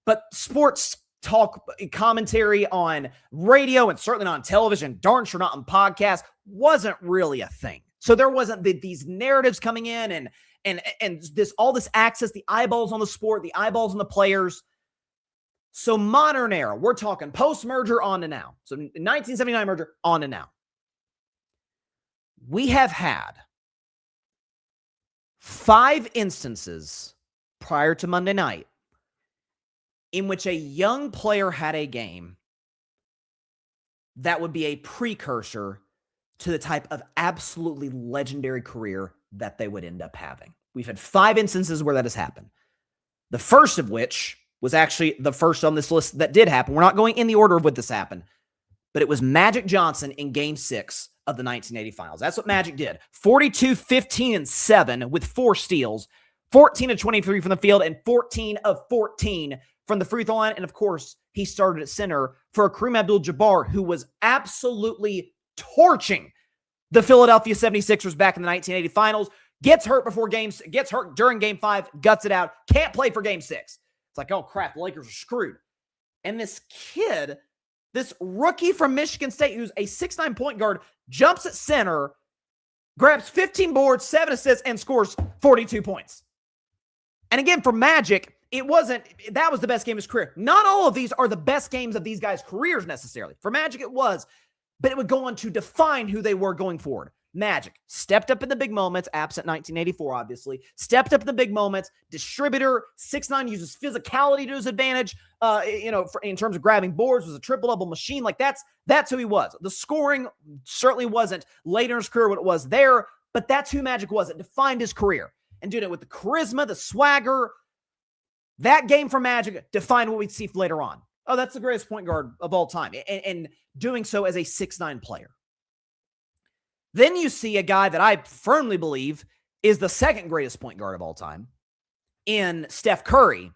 But sports talk commentary on radio and certainly not on television, darn sure not on podcasts, wasn't really a thing. So there wasn't these narratives coming in and this all this access, the eyeballs on the sport, the eyeballs on the players. So modern era, we're talking post-merger on to now. So 1979 merger on to now. We have had 5 instances prior to Monday night in which a young player had a game that would be a precursor to the type of absolutely legendary career that they would end up having. We've had 5 instances where that has happened. The first of which was actually the first on this list that did happen. We're not going in the order of what this happened, but it was Magic Johnson in Game 6 of the 1980 Finals. That's what Magic did. 42, 15, and 7 with 4 steals, 14 of 23 from the field, and 14 of 14 from the free throw line. And of course, he started at center for Kareem Abdul-Jabbar, who was absolutely torching the Philadelphia 76ers back in the 1980 Finals. Gets hurt during Game 5, guts it out, can't play for Game 6. It's like, oh crap, the Lakers are screwed. And this kid, this rookie from Michigan State, who's a 6'9" point guard, jumps at center, grabs 15 boards, 7 assists, and scores 42 points. And again, for Magic, that was the best game of his career. Not all of these are the best games of these guys' careers necessarily. For Magic, it was, but it would go on to define who they were going forward. Magic stepped up in the big moments, absent 1984, obviously. Stepped up in the big moments. Distributor, 6'9", uses physicality to his advantage. In terms of grabbing boards, was a triple-double machine. Like that's who he was. The scoring certainly wasn't later in his career what it was there, but that's who Magic was. It defined his career. And doing it with the charisma, the swagger, that game for Magic defined what we'd see later on. Oh, that's the greatest point guard of all time. And doing so as a 6'9" player. Then you see a guy that I firmly believe is the second greatest point guard of all time in Steph Curry.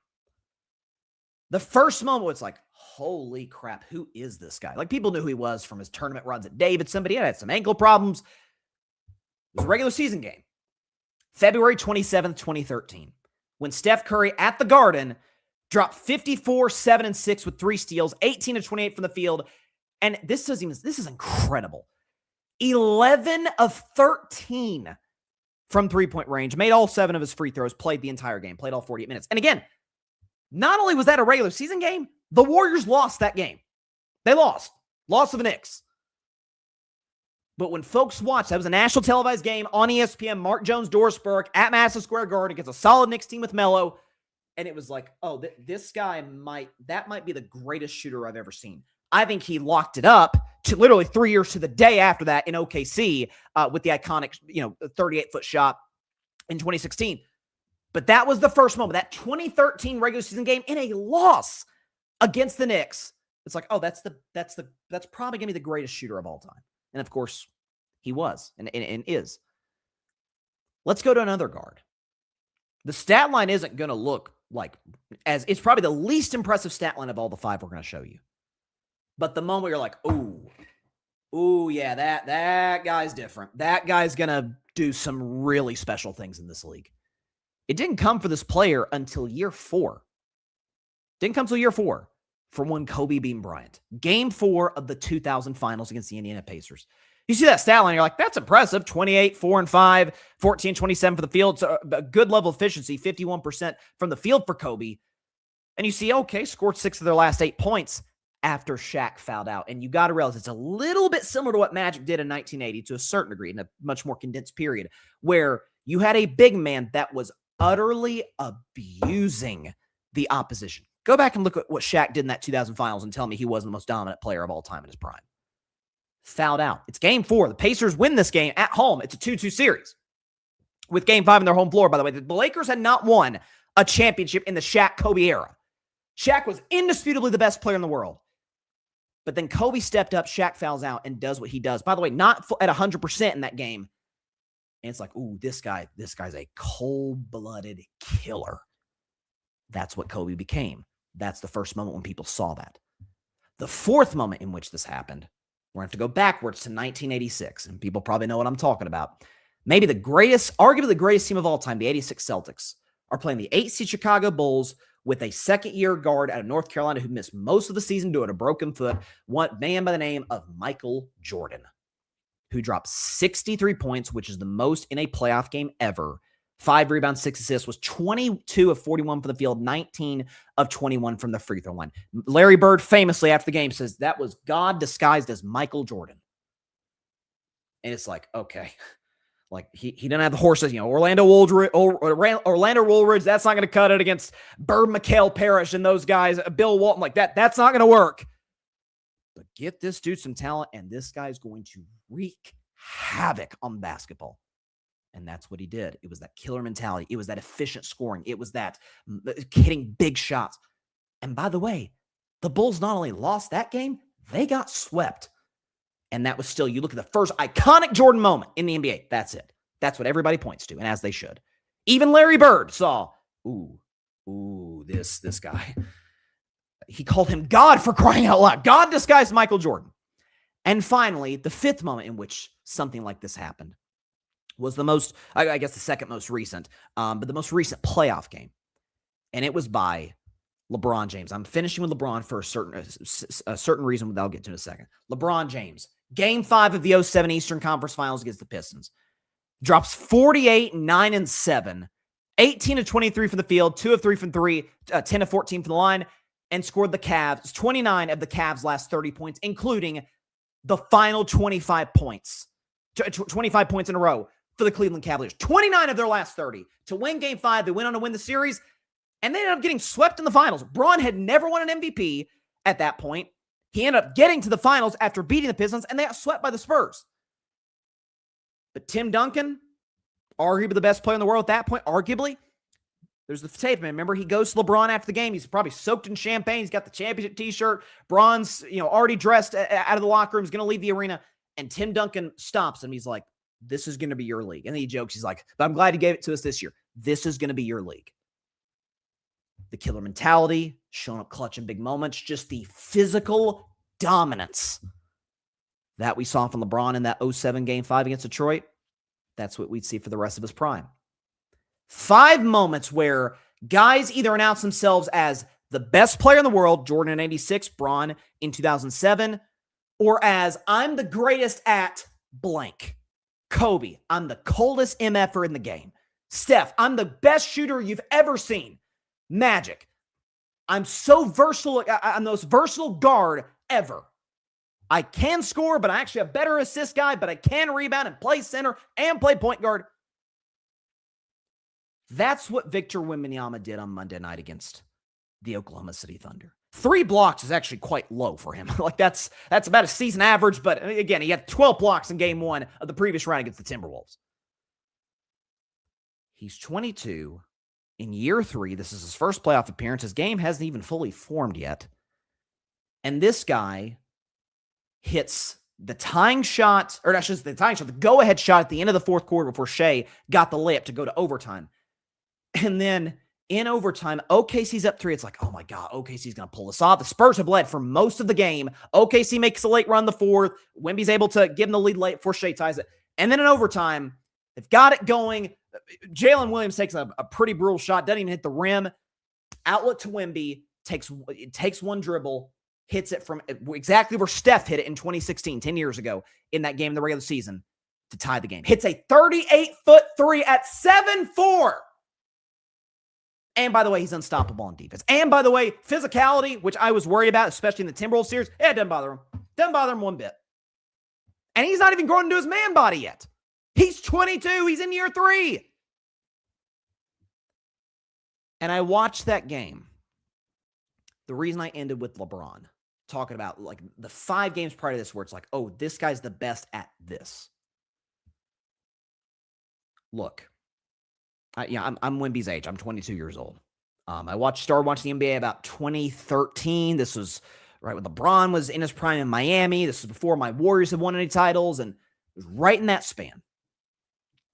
The first moment was like, holy crap, who is this guy? Like, people knew who he was from his tournament runs at Davidson, but he had some ankle problems. It was a regular season game. February 27th, 2013, when Steph Curry at the Garden dropped 54, 7, and 6 with 3 steals, 18 of 28 from the field. And this is incredible. 11 of 13 from three-point range, made all 7 of his free throws, played the entire game, played all 48 minutes. And again, not only was that a regular season game, the Warriors lost that game. They lost to the Knicks. But when folks watched, that was a national televised game on ESPN, Mark Jones, Doris Burke at Madison Square Garden against a solid Knicks team with Melo. And it was like, oh, this guy might be the greatest shooter I've ever seen. I think he locked it up to literally 3 years to the day after that in OKC with the iconic, 38-foot shot in 2016. But that was the first moment, that 2013 regular season game in a loss against the Knicks. It's like, oh, that's probably going to be the greatest shooter of all time. And of course, he was and is. Let's go to another guard. The stat line isn't going to look like it's probably the least impressive stat line of all the 5 we're going to show you. But the moment you're like, ooh, yeah, that guy's different. That guy's going to do some really special things in this league. It didn't come for this player until year 4. Didn't come until year 4 for when Kobe beat Bryant. Game 4 of the 2000 Finals against the Indiana Pacers. You see that stat line, you're like, that's impressive. 28, 4 and 5, 14, 27 for the field. So a good level of efficiency, 51% from the field for Kobe. And you see, okay, scored 6 of their last 8 points after Shaq fouled out. And you got to realize it's a little bit similar to what Magic did in 1980 to a certain degree, in a much more condensed period, where you had a big man that was utterly abusing the opposition. Go back and look at what Shaq did in that 2000 Finals and tell me he wasn't the most dominant player of all time in his prime. Fouled out. It's game 4. The Pacers win this game at home. It's a 2-2 series with game 5 in their home floor, by the way. The Lakers had not won a championship in the Shaq-Kobe era. Shaq was indisputably the best player in the world. But then Kobe stepped up, Shaq fouls out, and does what he does. By the way, not at 100% in that game. And it's like, ooh, this guy's a cold-blooded killer. That's what Kobe became. That's the first moment when people saw that. The fourth moment in which this happened, we're going to have to go backwards to 1986, and people probably know what I'm talking about. Maybe arguably the greatest team of all time, the 86 Celtics, are playing the 8-seed Chicago Bulls with a second-year guard out of North Carolina who missed most of the season due to a broken foot, one man by the name of Michael Jordan, who dropped 63 points, which is the most in a playoff game ever. 5 rebounds, 6 assists, was 22 of 41 from the field, 19 of 21 from the free throw line. Larry Bird famously after the game says that was God disguised as Michael Jordan. And it's like, okay, like he didn't have the horses, Orlando Woolridge, that's not going to cut it against Bird, McHale, Parrish, and those guys, Bill Walton, like that. That's not going to work. But get this dude some talent, and this guy's going to wreak havoc on basketball. And that's what he did. It was that killer mentality. It was that efficient scoring. It was that hitting big shots. And by the way, the Bulls not only lost that game, they got swept. And that was still, you look at the first iconic Jordan moment in the NBA. That's it. That's what everybody points to, and as they should. Even Larry Bird saw, this guy. He called him God, for crying out loud. God disguised Michael Jordan. And finally, the fifth moment in which something like this happened was the most, I guess the second most recent, but the most recent playoff game. And it was by LeBron James. I'm finishing with LeBron for a certain reason that I'll get to in a second. LeBron James, Game 5 of the 2007 Eastern Conference Finals against the Pistons. Drops 48, 9, and 7. 18 of 23 from the field, 2 of 3 from 3, 10 of 14 from the line, and scored the Cavs, 29 of the Cavs' last 30 points, including the final 25 points. 25 points in a row for the Cleveland Cavaliers. 29 of their last 30. To win Game 5, they went on to win the series, and they ended up getting swept in the finals. Braun had never won an MVP at that point. He ended up getting to the finals after beating the Pistons, and they got swept by the Spurs. But Tim Duncan, arguably the best player in the world at that point, arguably. There's the tape, man. Remember, he goes to LeBron after the game. He's probably soaked in champagne. He's got the championship t-shirt. Braun's, already dressed out of the locker room. He's going to leave the arena. And Tim Duncan stops him. He's like, this is going to be your league. And then he jokes. He's like, but I'm glad you gave it to us this year. This is going to be your league. The killer mentality, showing up clutch in big moments, just the physical dominance that we saw from LeBron in that 2007 Game 5 against Detroit. That's what we'd see for the rest of his prime. 5 moments where guys either announce themselves as the best player in the world, Jordan in 86, Braun in 2007, or as I'm the greatest at blank. Kobe, I'm the coldest MFer in the game. Steph, I'm the best shooter you've ever seen. Magic, I'm so versatile. I'm the most versatile guard ever. I can score, but I'm actually a better assist guy, but I can rebound and play center and play point guard. That's what Victor Wembanyama did on Monday night against the Oklahoma City Thunder. 3 blocks is actually quite low for him. Like that's about a season average, but again, he had 12 blocks in Game 1 of the previous round against the Timberwolves. He's 22. In year 3, this is his first playoff appearance. His game hasn't even fully formed yet. And this guy hits the tying shot, or not just the tying shot, the go-ahead shot at the end of the fourth quarter before Shea got the layup to go to overtime. And then in overtime, OKC's up 3. It's like, oh my God, OKC's going to pull this off. The Spurs have led for most of the game. OKC makes a late run the fourth. Wemby's able to give him the lead late before Shea ties it. And then in overtime, they've got it going. Jalen Williams takes a pretty brutal shot, doesn't even hit the rim. Outlet to Wemby, takes one dribble, hits it from exactly where Steph hit it in 2016, 10 years ago, in that game in the regular season to tie the game. Hits a 38-foot 3 at 7'4". And by the way, he's unstoppable on defense. And by the way, physicality, which I was worried about, especially in the Timberwolves series, it doesn't bother him. Doesn't bother him one bit. And he's not even growing into his man body yet. He's 22. He's in year 3. And I watched that game. The reason I ended with LeBron, talking about like the 5 games prior to this where it's like, oh, this guy's the best at this. Look, I'm Wemby's age. I'm 22 years old. I started watching the NBA about 2013. This was right when LeBron was in his prime in Miami. This was before my Warriors had won any titles, and it was right in that span.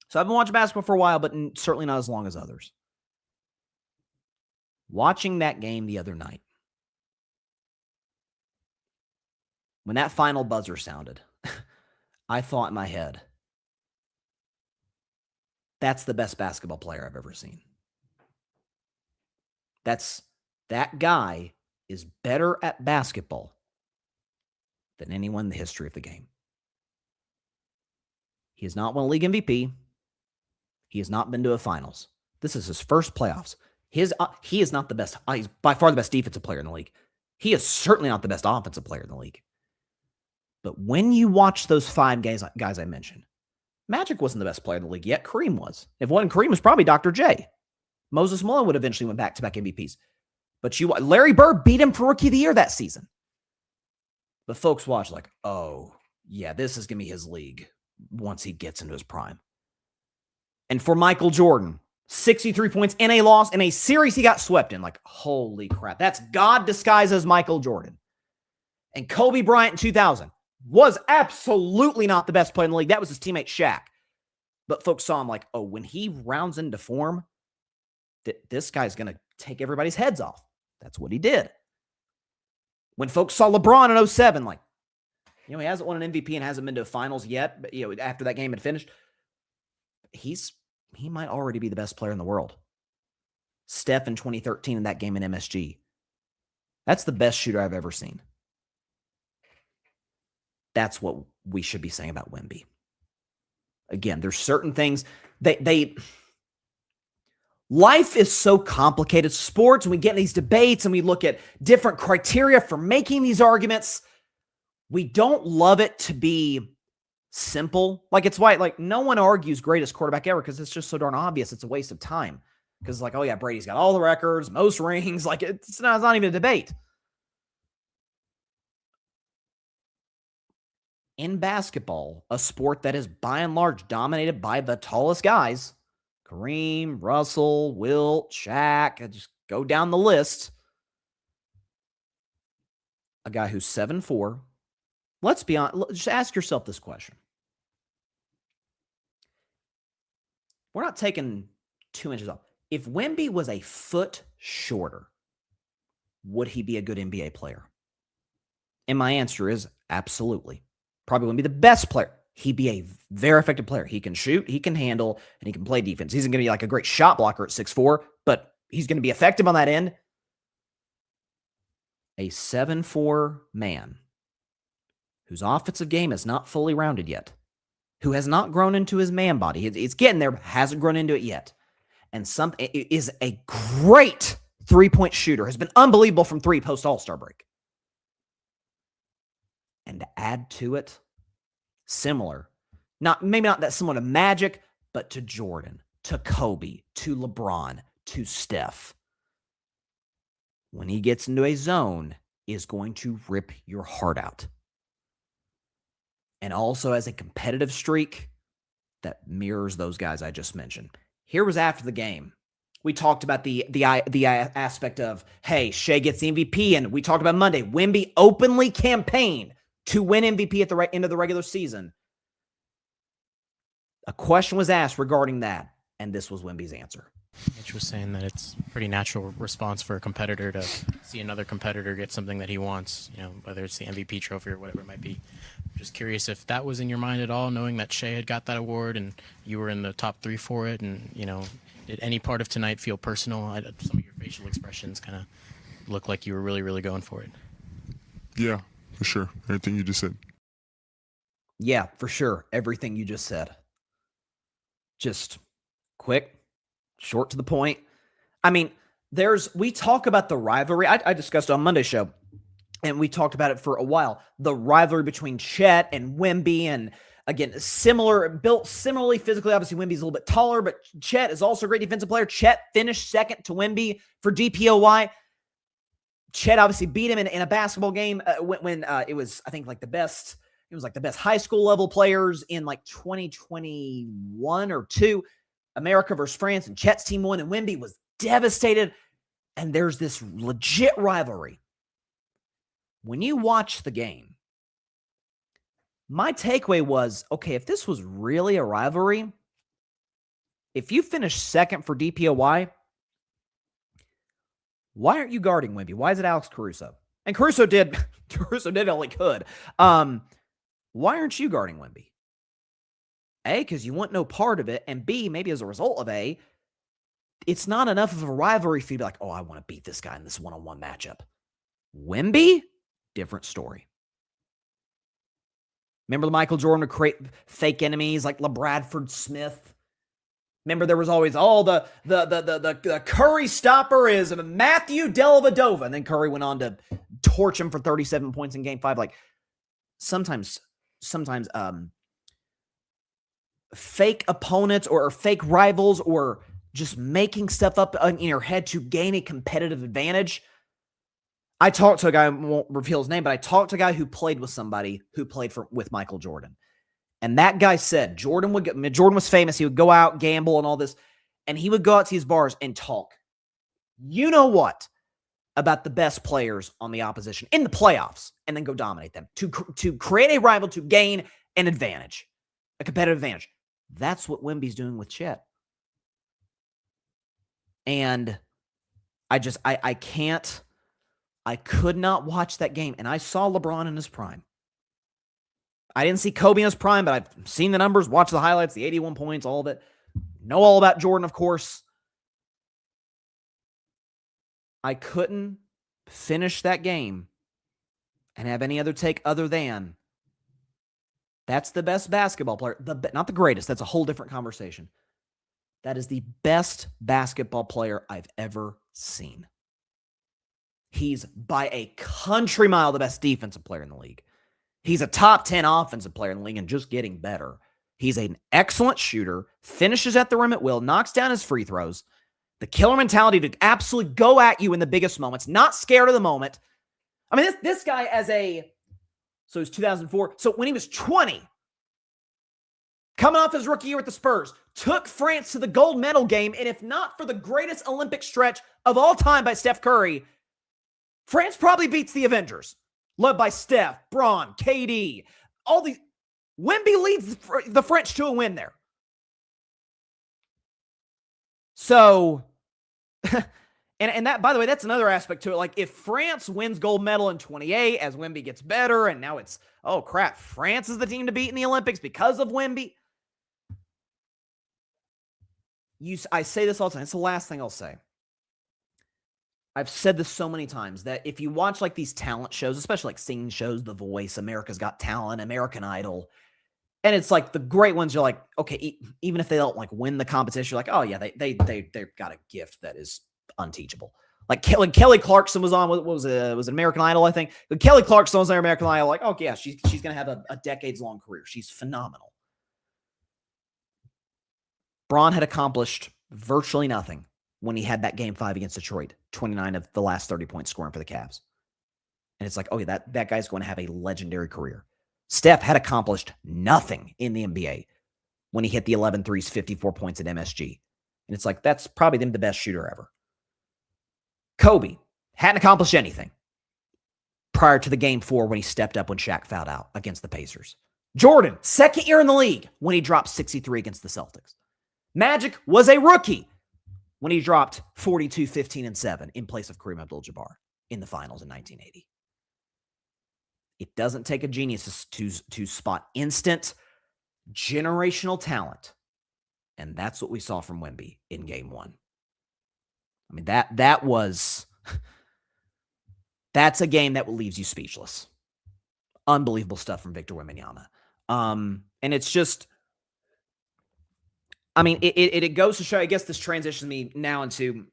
So I've been watching basketball for a while, but certainly not as long as others. Watching that game the other night, when that final buzzer sounded, I thought in my head, that's the best basketball player I've ever seen. That's That guy is better at basketball than anyone in the history of the game. He has not won a league MVP. He has not been to a finals. This is his first playoffs. He is not the best. He's by far the best defensive player in the league. He is certainly not the best offensive player in the league. But when you watch those 5 guys I mentioned, Magic wasn't the best player in the league yet. Kareem was. If it wasn't Kareem, it was probably Dr. J. Moses Malone would eventually win back-to-back MVPs. But Larry Bird beat him for Rookie of the Year that season. But folks watch like, oh, yeah, this is going to be his league once he gets into his prime. And for Michael Jordan, 63 points in a loss in a series he got swept in. Like, holy crap. That's God disguised as Michael Jordan. And Kobe Bryant in 2000 was absolutely not the best player in the league. That was his teammate Shaq. But folks saw him like, oh, when he rounds into form, this guy's going to take everybody's heads off. That's what he did. When folks saw LeBron in 07, like, he hasn't won an MVP and hasn't been to finals yet, but, after that game had finished, he might already be the best player in the world. Steph in 2013 in that game in MSG. That's the best shooter I've ever seen. That's what we should be saying about Wemby. Again, there's certain things life is so complicated. Sports, and we get in these debates and we look at different criteria for making these arguments. We don't love it to be simple. Like, it's why, like, no one argues greatest quarterback ever because it's just so darn obvious. It's a waste of time. Because, like, oh yeah, Brady's got all the records, most rings. Like, it's not even a debate. In basketball, a sport that is by and large dominated by the tallest guys, Kareem, Russell, Wilt, Shaq, I just go down the list. A guy who's 7'4". Let's be honest, just ask yourself this question. We're not taking 2 inches off. If Wemby was a foot shorter, would he be a good NBA player? And my answer is absolutely. Probably wouldn't be the best player. He'd be a very effective player. He can shoot, he can handle, and he can play defense. He's not going to be like a great shot blocker at 6'4", but he's going to be effective on that end. A 7'4" man whose offensive game is not fully rounded yet, who has not grown into his man body. It's getting there, but hasn't grown into it yet. And is a great three-point shooter, has been unbelievable from 3 post All-Star break. And to add to it, similar, maybe not that similar to Magic, but to Jordan, to Kobe, to LeBron, to Steph. When he gets into a zone, is going to rip your heart out. And also has a competitive streak that mirrors those guys I just mentioned. Here was after the game. We talked about the aspect of, hey, Shea gets the MVP, and we talked about Monday. Wemby openly campaigned to win MVP at the end of the regular season. A question was asked regarding that, and this was Wemby's answer. Mitch was saying that it's a pretty natural response for a competitor to see another competitor get something that he wants, whether it's the MVP trophy or whatever it might be. Just curious if that was in your mind at all, knowing that Shea had got that award and you were in the top 3 for it, and, did any part of tonight feel personal? Some of your facial expressions kind of look like you were really, really going for it. Yeah, for sure. Everything you just said. Yeah, for sure. Everything you just said. Just quick, short to the point. I mean, we talk about the rivalry. I discussed it on Monday's show, and we talked about it for a while. The rivalry between Chet and Wemby, and again, built similarly physically. Obviously, Wemby's a little bit taller, but Chet is also a great defensive player. Chet finished second to Wemby for DPOY. Chet obviously beat him in a basketball game when it was, I think, like the best. It was like the best high school level players in like 2021 or 2. America versus France, and Chet's team won, and Wemby was devastated. And there's this legit rivalry. When you watch the game, my takeaway was, okay, if this was really a rivalry, if you finish second for DPOY, why aren't you guarding Wemby? Why is it Alex Caruso? And Caruso did all he could. Why aren't you guarding Wemby? A, because you want no part of it, and B, maybe as a result of A, it's not enough of a rivalry for you to be like, oh, I want to beat this guy in this one-on-one matchup. Wemby, different story. Remember the Michael Jordan would create fake enemies like LeBradford Smith? Remember there was always, the Curry stopper is Matthew Dellavedova. And then Curry went on to torch him for 37 points in Game 5. Like, sometimes fake opponents or fake rivals or just making stuff up in your head to gain a competitive advantage. I talked to a guy, I won't reveal his name, but I talked to a guy who played with somebody who played with Michael Jordan. And that guy said Jordan was famous. He would go out, gamble and all this. And he would go out to these bars and talk, you know what, about the best players on the opposition in the playoffs and then go dominate them to create a rival, to gain an advantage, a competitive advantage. That's what Wemby's doing with Chet. And I could not watch that game. And I saw LeBron in his prime. I didn't see Kobe in his prime, but I've seen the numbers, watched the highlights, the 81 points, all of it. Know all about Jordan, of course. I couldn't finish that game and have any other take other than that's the best basketball player. Not the greatest. That's a whole different conversation. That is the best basketball player I've ever seen. He's by a country mile the best defensive player in the league. He's a top 10 offensive player in the league and just getting better. He's an excellent shooter, finishes at the rim at will, knocks down his free throws. The killer mentality to absolutely go at you in the biggest moments, not scared of the moment. I mean, this guy so it's 2004. So when he was 20, coming off his rookie year with the Spurs, took France to the gold medal game, and if not for the greatest Olympic stretch of all time by Steph Curry, France probably beats the Avengers, led by Steph, Braun, KD, all these. Wemby leads the French to a win there. So, and that, by the way, that's another aspect to it. Like, if France wins gold medal in 28 as Wemby gets better, and now it's, oh crap, France is the team to beat in the Olympics because of Wemby. I say this all the time. It's the last thing I'll say. I've said this so many times that if you watch like these talent shows, especially like singing shows, The Voice, America's Got Talent, American Idol, and it's like the great ones, you're like, okay, even if they don't like win the competition, you're like, oh yeah, they've got a gift that is unteachable. Like Kelly Clarkson was on, what was it? Was it American Idol, I think? But Kelly Clarkson was on American Idol, like, okay, yeah, she's going to have a decades-long career. She's phenomenal. Braun had accomplished virtually nothing when he had that Game 5 against Detroit, 29 of the last 30 points scoring for the Cavs. And it's like, oh yeah, that guy's going to have a legendary career. Steph had accomplished nothing in the NBA when he hit the 11 threes, 54 points at MSG. And it's like, that's probably the best shooter ever. Kobe hadn't accomplished anything prior to the Game 4 when he stepped up when Shaq fouled out against the Pacers. Jordan, second year in the league when he dropped 63 against the Celtics. Magic was a rookie when he dropped 42, 15, and 7 in place of Kareem Abdul-Jabbar in the finals in 1980. It doesn't take a genius to spot instant generational talent. And that's what we saw from Wemby in Game 1. I mean, that's a game that leaves you speechless. Unbelievable stuff from Victor Wembanyama. And it's just, I mean, it goes to show, I guess this transitions me now into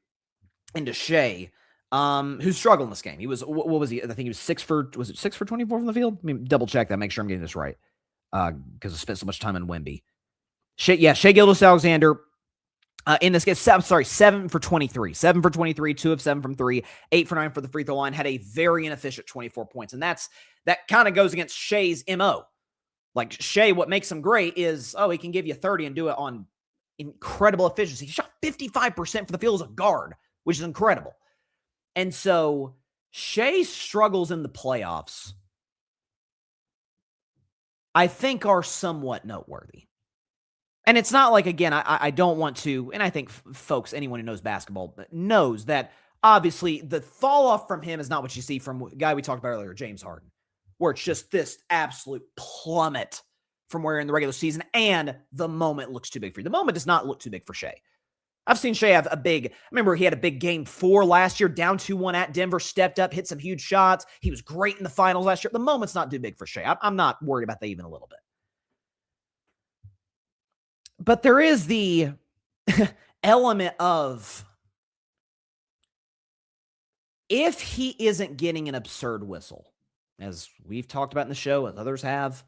Shea, who struggled in this game. He was, what was he? I think he was 6 for 24 from the field? Let me double check that, make sure I'm getting this right. Because I spent so much time on Wemby. Shea Gilgeous-Alexander, in this game, 7 for 23. 7 for 23, 2 of 7 from 3, 8 for 9 for the free throw line, had a very inefficient 24 points. And that kind of goes against Shea's MO. Like, Shea, what makes him great is, he can give you 30 and do it on incredible efficiency. He shot 55% for the field as a guard, which is incredible. And so Shea's struggles in the playoffs, I think, are somewhat noteworthy. And it's not like, again, I don't want to, and I think folks, anyone who knows basketball knows that obviously the fall off from him is not what you see from a guy we talked about earlier, James Harden, where it's just this absolute plummet from where in the regular season, and the moment looks too big for you. The moment does not look too big for Shea. I've seen Shea have a big, I remember he had a big game 4 last year, down 2-1 at Denver, stepped up, hit some huge shots. He was great in the finals last year. The moment's not too big for Shea. I'm not worried about that even a little bit. But there is the element of, if he isn't getting an absurd whistle, as we've talked about in the show, as others have,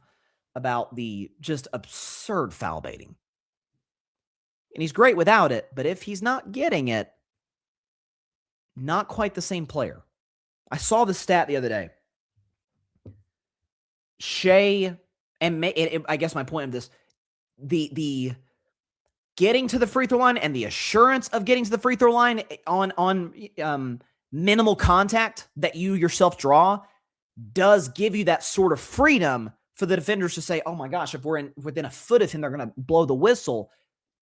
about the just absurd foul baiting. And he's great without it, but if he's not getting it, not quite the same player. I saw the stat the other day. Shea, and I guess my point of this, the getting to the free throw line and the assurance of getting to the free throw line on minimal contact that you yourself draw does give you that sort of freedom for the defenders to say, oh my gosh, if we're within a foot of him, they're going to blow the whistle,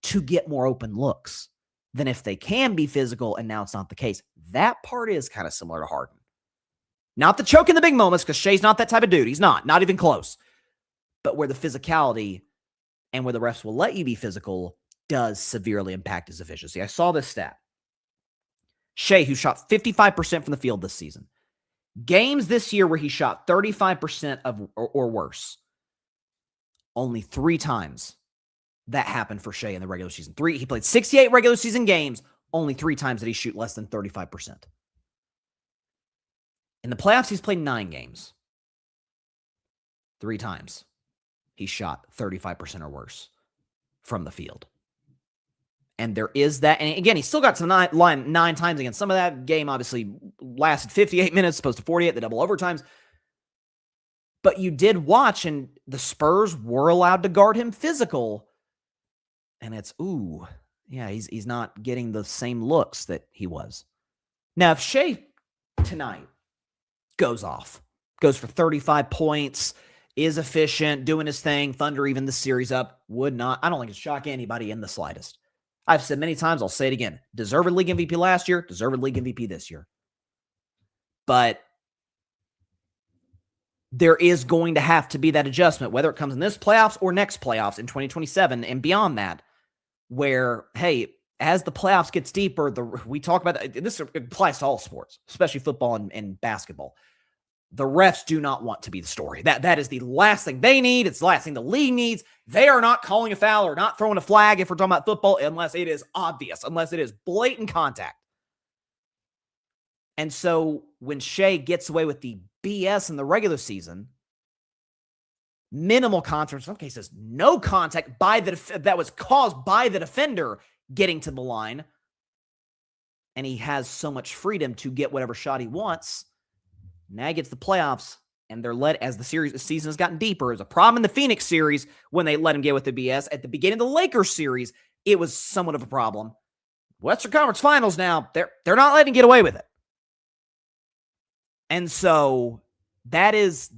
to get more open looks than if they can be physical, and now it's not the case. That part is kind of similar to Harden. Not the choke in the big moments, because Shea's not that type of dude. He's not even close. But where the physicality and where the refs will let you be physical does severely impact his efficiency. I saw this stat. Shea, who shot 55% from the field this season. Games this year where he shot 35% or worse. Only 3 times that happened for Shea in the regular season. He played 68 regular season games. Only 3 times did he shoot less than 35%. In the playoffs, he's played 9 games. 3 times he shot 35% or worse from the field. And there is that. And again, he still got to the line 9 times again. Some of that game obviously lasted 58 minutes, opposed to 48, the double overtimes. But you did watch, and the Spurs were allowed to guard him physical. And it's, ooh, yeah, he's not getting the same looks that he was. Now, if Shea tonight goes for 35 points, is efficient, doing his thing, Thunder even the series up, I don't think it'd shock anybody in the slightest. I've said many times, I'll say it again, deserved league MVP last year, deserved league MVP this year. But there is going to have to be that adjustment, whether it comes in this playoffs or next playoffs in 2027 and beyond that, where, hey, as the playoffs gets deeper, we talk about that, this applies to all sports, especially football and basketball. The refs do not want to be the story. That is the last thing they need. It's the last thing the league needs. They are not calling a foul or not throwing a flag if we're talking about football unless it is obvious, unless it is blatant contact. And so when Shea gets away with the BS in the regular season, minimal contact, in some cases, no contact that was caused by the defender getting to the line, and he has so much freedom to get whatever shot he wants. Now he gets the playoffs, and they're led, as the season has gotten deeper. There's a problem in the Phoenix series when they let him get with the BS. At the beginning of the Lakers series, it was somewhat of a problem. Western Conference Finals now, they're not letting him get away with it. And so that's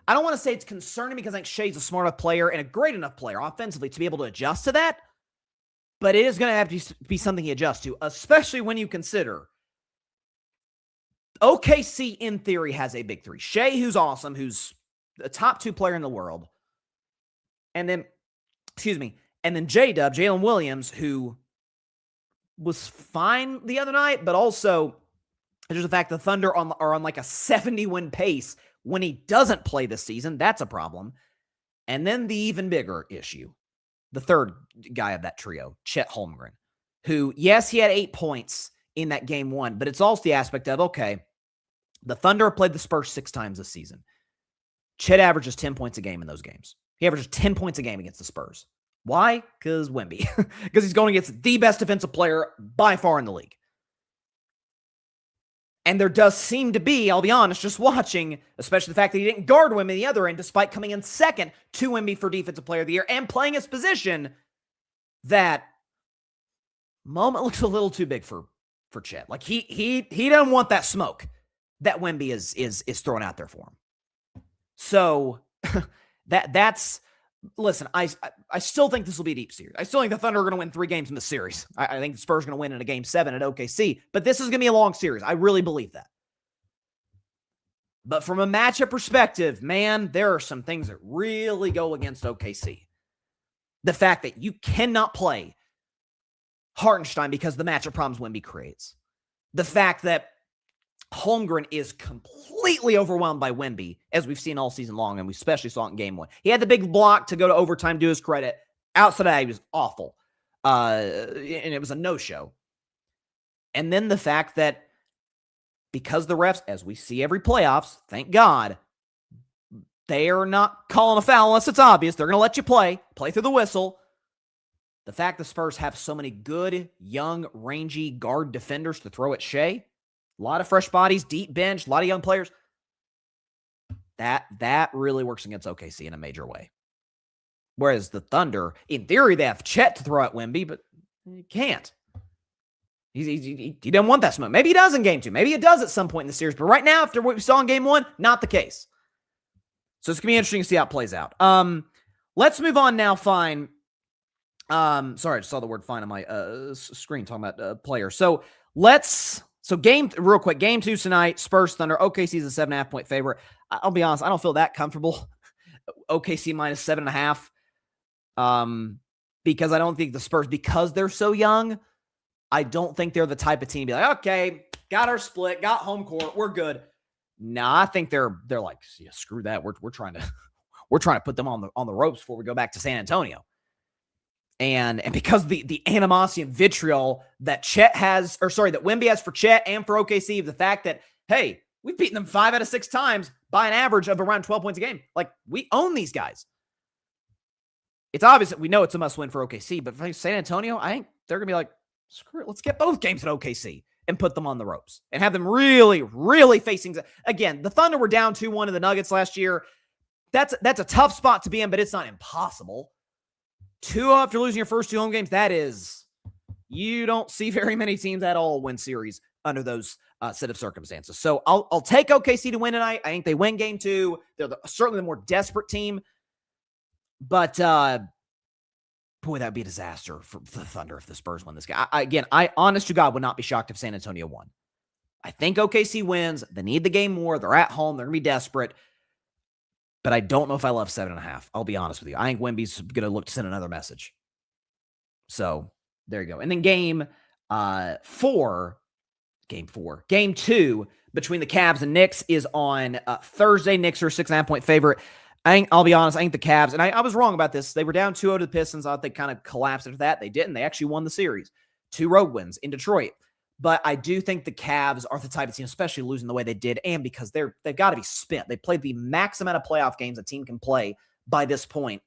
I don't want to say it's concerning, because I think Shea's a smart enough player and a great enough player offensively to be able to adjust to that. But it is going to have to be something he adjusts to, especially when you consider OKC, in theory, has a big 3. Shea, who's awesome, who's the top 2 player in the world. And then, J-Dub, Jalen Williams, who was fine the other night, but also there's the fact the Thunder are on like a 70-win pace when he doesn't play this season. That's a problem. And then the even bigger issue, the third guy of that trio, Chet Holmgren, who, yes, he had 8 points in that game 1, but it's also the aspect of, okay, the Thunder played the Spurs 6 times this season. Chet averages 10 points a game in those games. He averages 10 points a game against the Spurs. Why? Because Wemby. Because he's going against the best defensive player by far in the league. And there does seem to be, I'll be honest, just watching, especially the fact that he didn't guard Wemby the other end, despite coming in second to Wemby for Defensive Player of the Year and playing his position, that moment looks a little too big for Chet. Like he doesn't want that smoke that Wemby is throwing out there for him. So that's listen. I still think this will be a deep series. I still think the Thunder are going to win 3 games in the series. I think the Spurs are going to win in a game 7 at OKC. But this is going to be a long series. I really believe that. But from a matchup perspective, man, there are some things that really go against OKC. The fact that you cannot play Hartenstein because the matchup problems Wemby creates. The fact that Holmgren is completely overwhelmed by Wemby, as we've seen all season long, and we especially saw it in game 1. He had the big block to go to overtime, to his credit. Outside of that, he was awful. And it was a no-show. And then the fact that because the refs, as we see every playoffs, thank God, they are not calling a foul unless it's obvious. They're going to let you play through the whistle. The fact the Spurs have so many good, young, rangy guard defenders to throw at Shea, a lot of fresh bodies, deep bench, a lot of young players, that really works against OKC in a major way. Whereas the Thunder, in theory, they have Chet to throw at Wemby, but he can't. He doesn't want that smoke. Maybe he does in game 2. Maybe he does at some point in the series. But right now, after what we saw in game 1, not the case. So it's going to be interesting to see how it plays out. Let's move on now, Fine. Sorry, I just saw the word fine on my screen talking about players. So game 2 tonight, Spurs Thunder. OKC is a 7.5 point favorite. I'll be honest, I don't feel that comfortable. OKC minus 7.5. Because I don't think the Spurs, because they're so young, I don't think they're the type of team to be like, okay, got our split, got home court, we're good. Nah, I think they're like, yeah, screw that. We're trying to put them on the ropes before we go back to San Antonio. And because the animosity and vitriol that that Wemby has for Chet and for OKC, the fact that, hey, we've beaten them 5 out of 6 times by an average of around 12 points a game. Like, we own these guys. It's obvious that we know it's a must win for OKC, but for San Antonio, I think they're going to be like, screw it, let's get both games at OKC and put them on the ropes and have them really, really facing. Again, the Thunder were down 2-1 to the Nuggets last year. That's a tough spot to be in, but it's not impossible. 2 after losing your first 2 home games, you don't see very many teams at all win series under those set of circumstances. So I'll take OKC to win tonight. I think they win game 2. They're certainly the more desperate team. But, boy, that would be a disaster for the Thunder if the Spurs win this game. I honest to God, would not be shocked if San Antonio won. I think OKC wins. They need the game more. They're at home. They're going to be desperate. But I don't know if I love 7.5. I'll be honest with you. I think Wemby's going to look to send another message. So, there you go. And then game 2 between the Cavs and Knicks is on Thursday. Knicks are a 6.5 point favorite. I'll be honest, I think the Cavs, and I was wrong about this. They were down 2-0 to the Pistons. I thought they kind of collapsed after that. They didn't. They actually won the series. 2 road wins in Detroit. But I do think the Cavs are the type of team, especially losing the way they did, and because they've got to be spent. They played the max amount of playoff games a team can play by this point.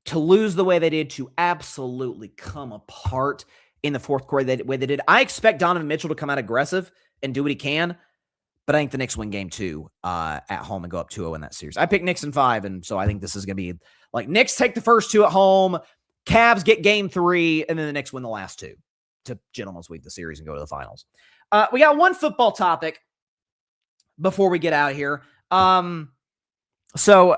To lose the way they did, to absolutely come apart in the fourth quarter the way they did. I expect Donovan Mitchell to come out aggressive and do what he can. But I think the Knicks win game 2 at home and go up 2-0 in that series. I picked Knicks in 5, and so I think this is going to be like Knicks take the first 2 at home, Cavs get game 3, and then the Knicks win the last 2 to gentlemen sweep the series and go to the finals. We got one football topic before we get out of here. So,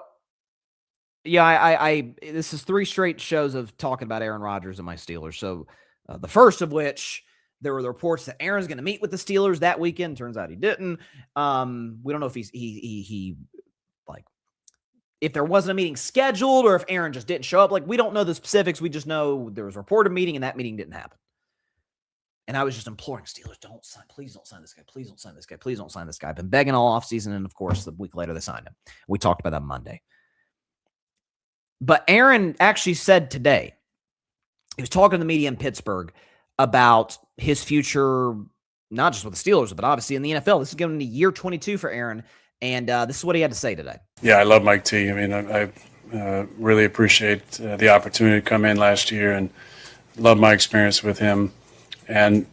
yeah, this is 3 straight shows of talking about Aaron Rodgers and my Steelers. So the first of which, there were the reports that Aaron's going to meet with the Steelers that weekend. Turns out he didn't. We don't know if he if there wasn't a meeting scheduled or if Aaron just didn't show up. Like, we don't know the specifics. We just know there was a reported meeting and that meeting didn't happen. And I was just imploring Steelers, please don't sign this guy. Please don't sign this guy. Please don't sign this guy. I've been begging all offseason. And of course, the week later they signed him. We talked about that Monday. But Aaron actually said today, he was talking to the media in Pittsburgh about his future, not just with the Steelers, but obviously in the NFL. This is going to be year 22 for Aaron, and this is what he had to say today. Yeah, I love Mike T. I mean, I really appreciate the opportunity to come in last year and love my experience with him. And,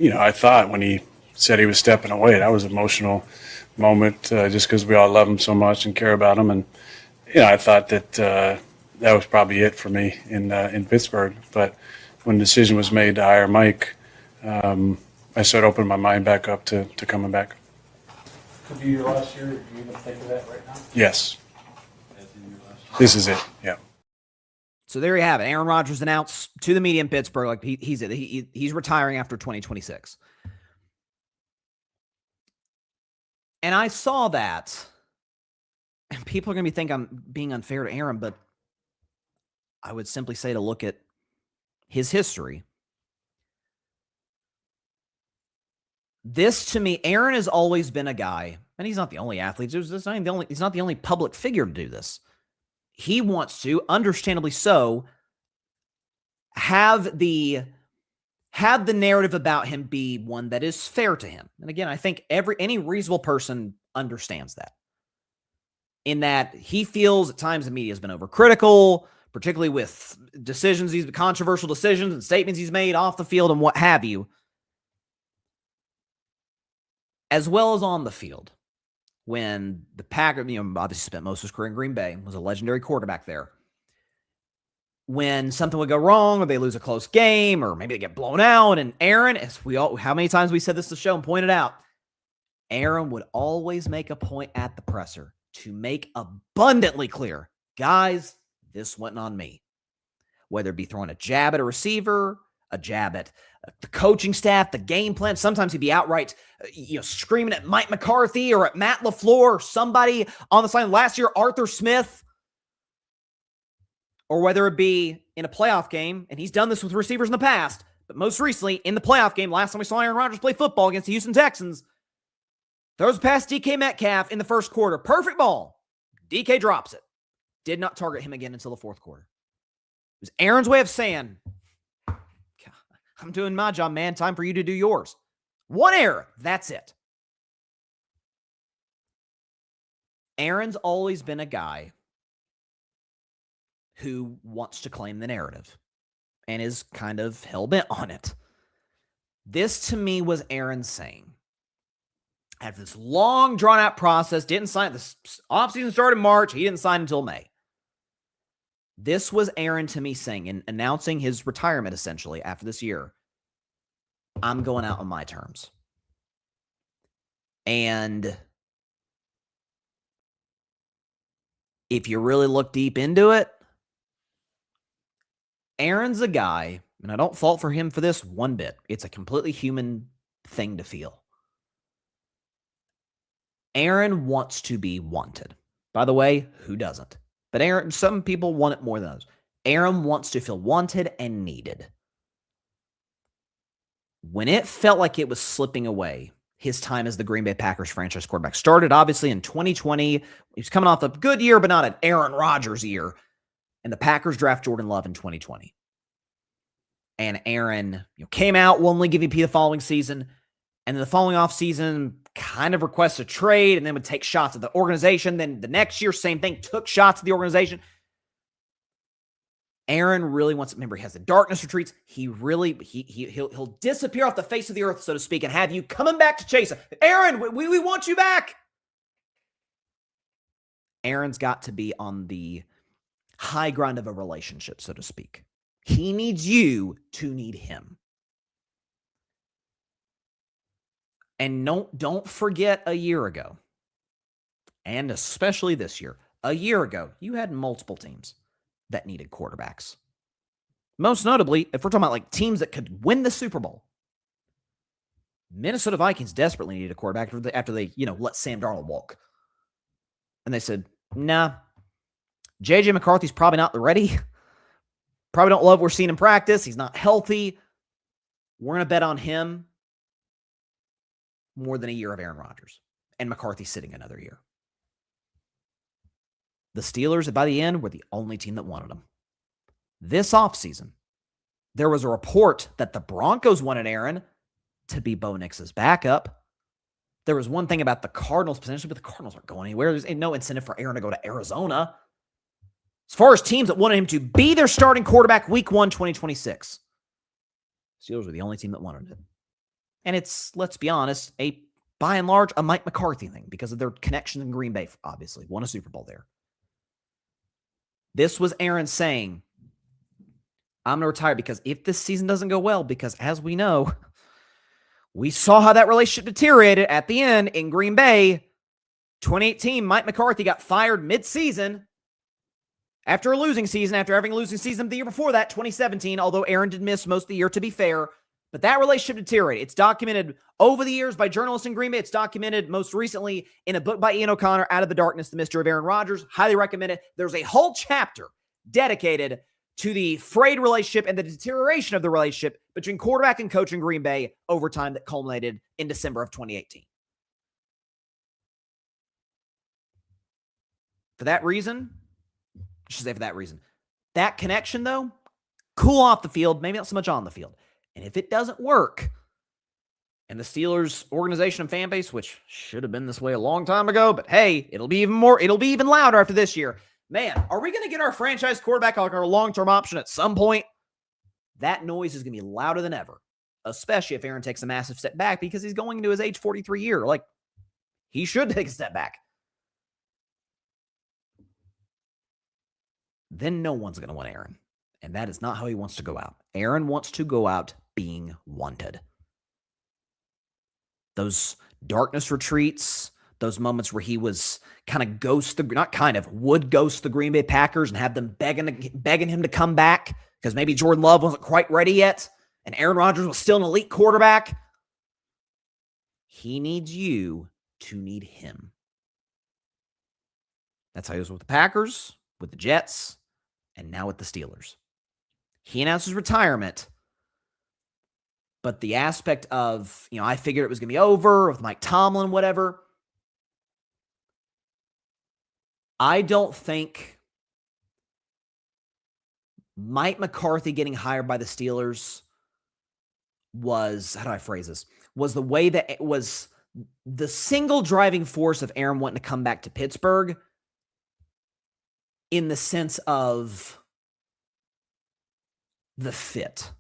I thought when he said he was stepping away, that was an emotional moment just because we all love him so much and care about him. And, I thought that that was probably it for me in Pittsburgh. But when the decision was made to hire Mike, I started opening my mind back up to coming back. Could be your last year. Do you even think of that right now? Yes. This is it, yeah. So there you have it. Aaron Rodgers announced to the media in Pittsburgh, like he's retiring after 2026. And I saw that, and people are going to think I'm being unfair to Aaron, but I would simply say to look at his history This, to me, Aaron has always been a guy, and he's not the only athlete. He's not the only public figure to do this. He wants to, understandably so, have the narrative about him be one that is fair to him. And again, I think any reasonable person understands that. In that he feels at times the media has been overcritical, particularly with controversial decisions and statements he's made off the field and what have you, as well as on the field. When the Packers, obviously spent most of his career in Green Bay, was a legendary quarterback there. When something would go wrong, or they lose a close game, or maybe they get blown out, and Aaron, how many times we said this to the show and pointed out, Aaron would always make a point at the presser to make abundantly clear, guys, this wasn't on me. Whether it be throwing a jab at a receiver, a jab at the coaching staff, the game plan. Sometimes he'd be outright, screaming at Mike McCarthy or at Matt LaFleur or somebody on the sideline. Last year, Arthur Smith. Or whether it be in a playoff game, and he's done this with receivers in the past, but most recently in the playoff game, last time we saw Aaron Rodgers play football against the Houston Texans, throws past DK Metcalf in the first quarter. Perfect ball. DK drops it. Did not target him again until the fourth quarter. It was Aaron's way of saying, I'm doing my job, man. Time for you to do yours. One error. That's it. Aaron's always been a guy who wants to claim the narrative and is kind of hell-bent on it. This, to me, was Aaron saying, after this long, drawn-out process, didn't sign, the offseason started in March, he didn't sign until May. This was Aaron, to me, saying, and announcing his retirement, essentially, after this year, I'm going out on my terms. And if you really look deep into it, Aaron's a guy, and I don't fault for him for this one bit. It's a completely human thing to feel. Aaron wants to be wanted. By the way, who doesn't? But Aaron, some people want it more than others. Aaron wants to feel wanted and needed. When it felt like it was slipping away, his time as the Green Bay Packers franchise quarterback started obviously in 2020. He was coming off a good year, but not an Aaron Rodgers year. And the Packers draft Jordan Love in 2020. And Aaron came out, won League MVP the following season. And then the following offseason, kind of requests a trade and then would take shots at the organization. Then the next year, same thing, took shots at the organization. Aaron really wants, remember, he has the darkness retreats. He'll disappear off the face of the earth, so to speak, and have you coming back to chase him. Aaron, we want you back. Aaron's got to be on the high ground of a relationship, so to speak. He needs you to need him. And don't forget a year ago, and especially this year, a year ago, you had multiple teams that needed quarterbacks. Most notably, if we're talking about like teams that could win the Super Bowl, Minnesota Vikings desperately needed a quarterback after they let Sam Darnold walk. And they said, nah, JJ McCarthy's probably not ready. Probably don't love what we're seeing in practice. He's not healthy. We're going to bet on him more than a year of Aaron Rodgers. And McCarthy sitting another year. The Steelers, by the end, were the only team that wanted him. This offseason, there was a report that the Broncos wanted Aaron to be Bo Nix's backup. There was one thing about the Cardinals potentially, but the Cardinals aren't going anywhere. There's no incentive for Aaron to go to Arizona. As far as teams that wanted him to be their starting quarterback week 1, 2026, Steelers were the only team that wanted it. And it's, let's be honest, by and large, a Mike McCarthy thing because of their connections in Green Bay, obviously. Won a Super Bowl there. This was Aaron saying, I'm going to retire because if this season doesn't go well, because as we know, we saw how that relationship deteriorated at the end in Green Bay. 2018, Mike McCarthy got fired mid-season after a losing season, after having a losing season the year before that, 2017, although Aaron did miss most of the year, to be fair. But that relationship deteriorated. It's documented over the years by journalists in Green Bay. It's documented most recently in a book by Ian O'Connor, Out of the Darkness, The Mystery of Aaron Rodgers. Highly recommend it. There's a whole chapter dedicated to the frayed relationship and the deterioration of the relationship between quarterback and coach in Green Bay over time that culminated in December of 2018. For that reason, that connection, though, cool off the field, maybe not so much on the field. And if it doesn't work, and the Steelers organization and fan base, which should have been this way a long time ago, but hey, it'll be even louder after this year. Man, are we going to get our franchise quarterback like our long-term option at some point? That noise is going to be louder than ever, especially if Aaron takes a massive step back because he's going into his age 43 year. Like, he should take a step back. Then no one's going to want Aaron. And that is not how he wants to go out. Aaron wants to go out being wanted. Those darkness retreats, those moments where he was would ghost the Green Bay Packers and have them begging him to come back because maybe Jordan Love wasn't quite ready yet and Aaron Rodgers was still an elite quarterback. He needs you to need him. That's how he was with the Packers, with the Jets, and now with the Steelers. He announced his retirement. But the aspect of, I figured it was going to be over with Mike Tomlin, whatever. I don't think Mike McCarthy getting hired by the Steelers was, how do I phrase this? Was the way that it was the single driving force of Aaron wanting to come back to Pittsburgh in the sense of the fit.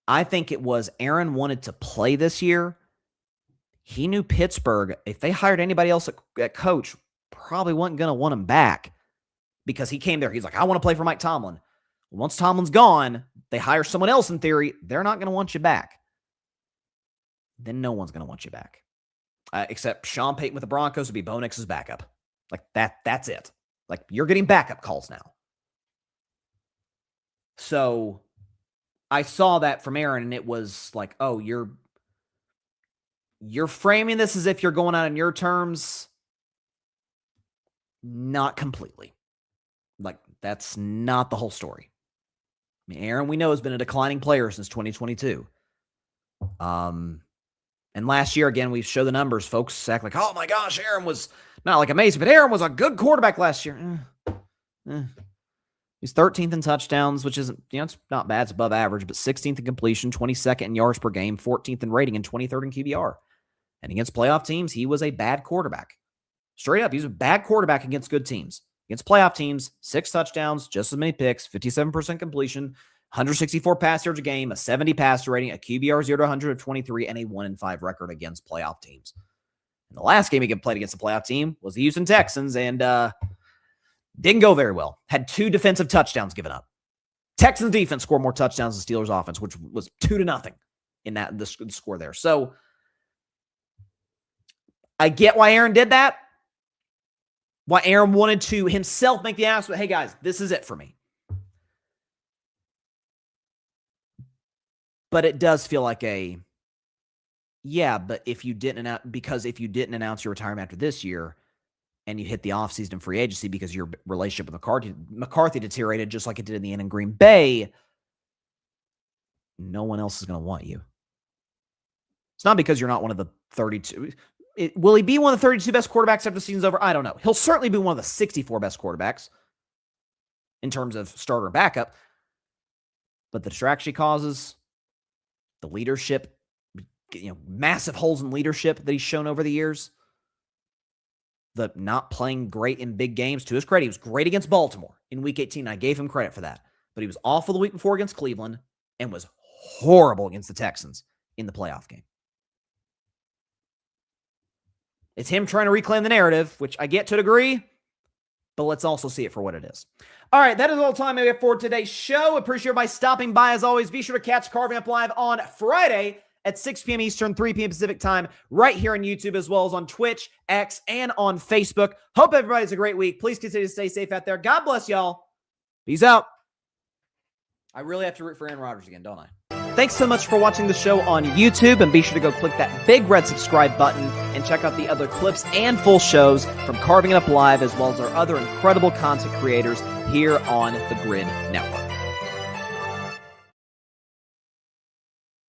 I think it was Aaron wanted to play this year. He knew Pittsburgh, if they hired anybody else at coach, probably wasn't going to want him back because he came there. He's like, I want to play for Mike Tomlin. Once Tomlin's gone, they hire someone else in theory. They're not going to want you back. Then no one's going to want you back. Except Sean Payton with the Broncos would be Bo Nix's backup. Like that's it. Like you're getting backup calls now. So I saw that from Aaron, and it was like, oh, you're framing this as if you're going out on your terms. Not completely. Like, that's not the whole story. I mean, Aaron, we know, has been a declining player since 2022. And last year, again, we show the numbers. Folks act like, oh my gosh, Aaron was not like amazing, but Aaron was a good quarterback last year. He's 13th in touchdowns, which isn't, it's not bad. It's above average, but 16th in completion, 22nd in yards per game, 14th in rating, and 23rd in QBR. And against playoff teams, he was a bad quarterback. Straight up, he was a bad quarterback against good teams. Against playoff teams, 6 touchdowns, just as many picks, 57% completion, 164 pass yards a game, a 70 passer rating, a QBR 0 to 100 of 23, and a 1-5 record against playoff teams. And the last game he played against a playoff team was the Houston Texans, and didn't go very well. Had 2 defensive touchdowns given up. Texans defense scored more touchdowns than Steelers offense, which was 2-0 in the score there. So I get why Aaron did that. Why Aaron wanted to himself make the announcement, hey guys, this is it for me. But it does feel like but if you didn't announce your retirement after this year, and you hit the offseason free agency because your relationship with McCarthy deteriorated just like it did in the end in Green Bay, no one else is going to want you. It's not because you're not one of the 32. Will he be one of the 32 best quarterbacks after the season's over? I don't know. He'll certainly be one of the 64 best quarterbacks in terms of starter and backup. But the distraction he causes, the leadership, massive holes in leadership that he's shown over the years, the not playing great in big games. To his credit, he was great against Baltimore in Week 18. I gave him credit for that. But he was awful the week before against Cleveland and was horrible against the Texans in the playoff game. It's him trying to reclaim the narrative, which I get to a degree, but let's also see it for what it is. All right, that is all the time we have for today's show. Appreciate everybody stopping by. As always, be sure to catch Carving Up Live on Friday at 6 p.m. Eastern, 3 p.m. Pacific time, right here on YouTube, as well as on Twitch, X, and on Facebook. Hope everybody's a great week. Please continue to stay safe out there. God bless y'all. Peace out. I really have to root for Aaron Rodgers again, don't I? Thanks so much for watching the show on YouTube, and be sure to go click that big red subscribe button and check out the other clips and full shows from Carving It Up Live, as well as our other incredible content creators here on the Grid Network.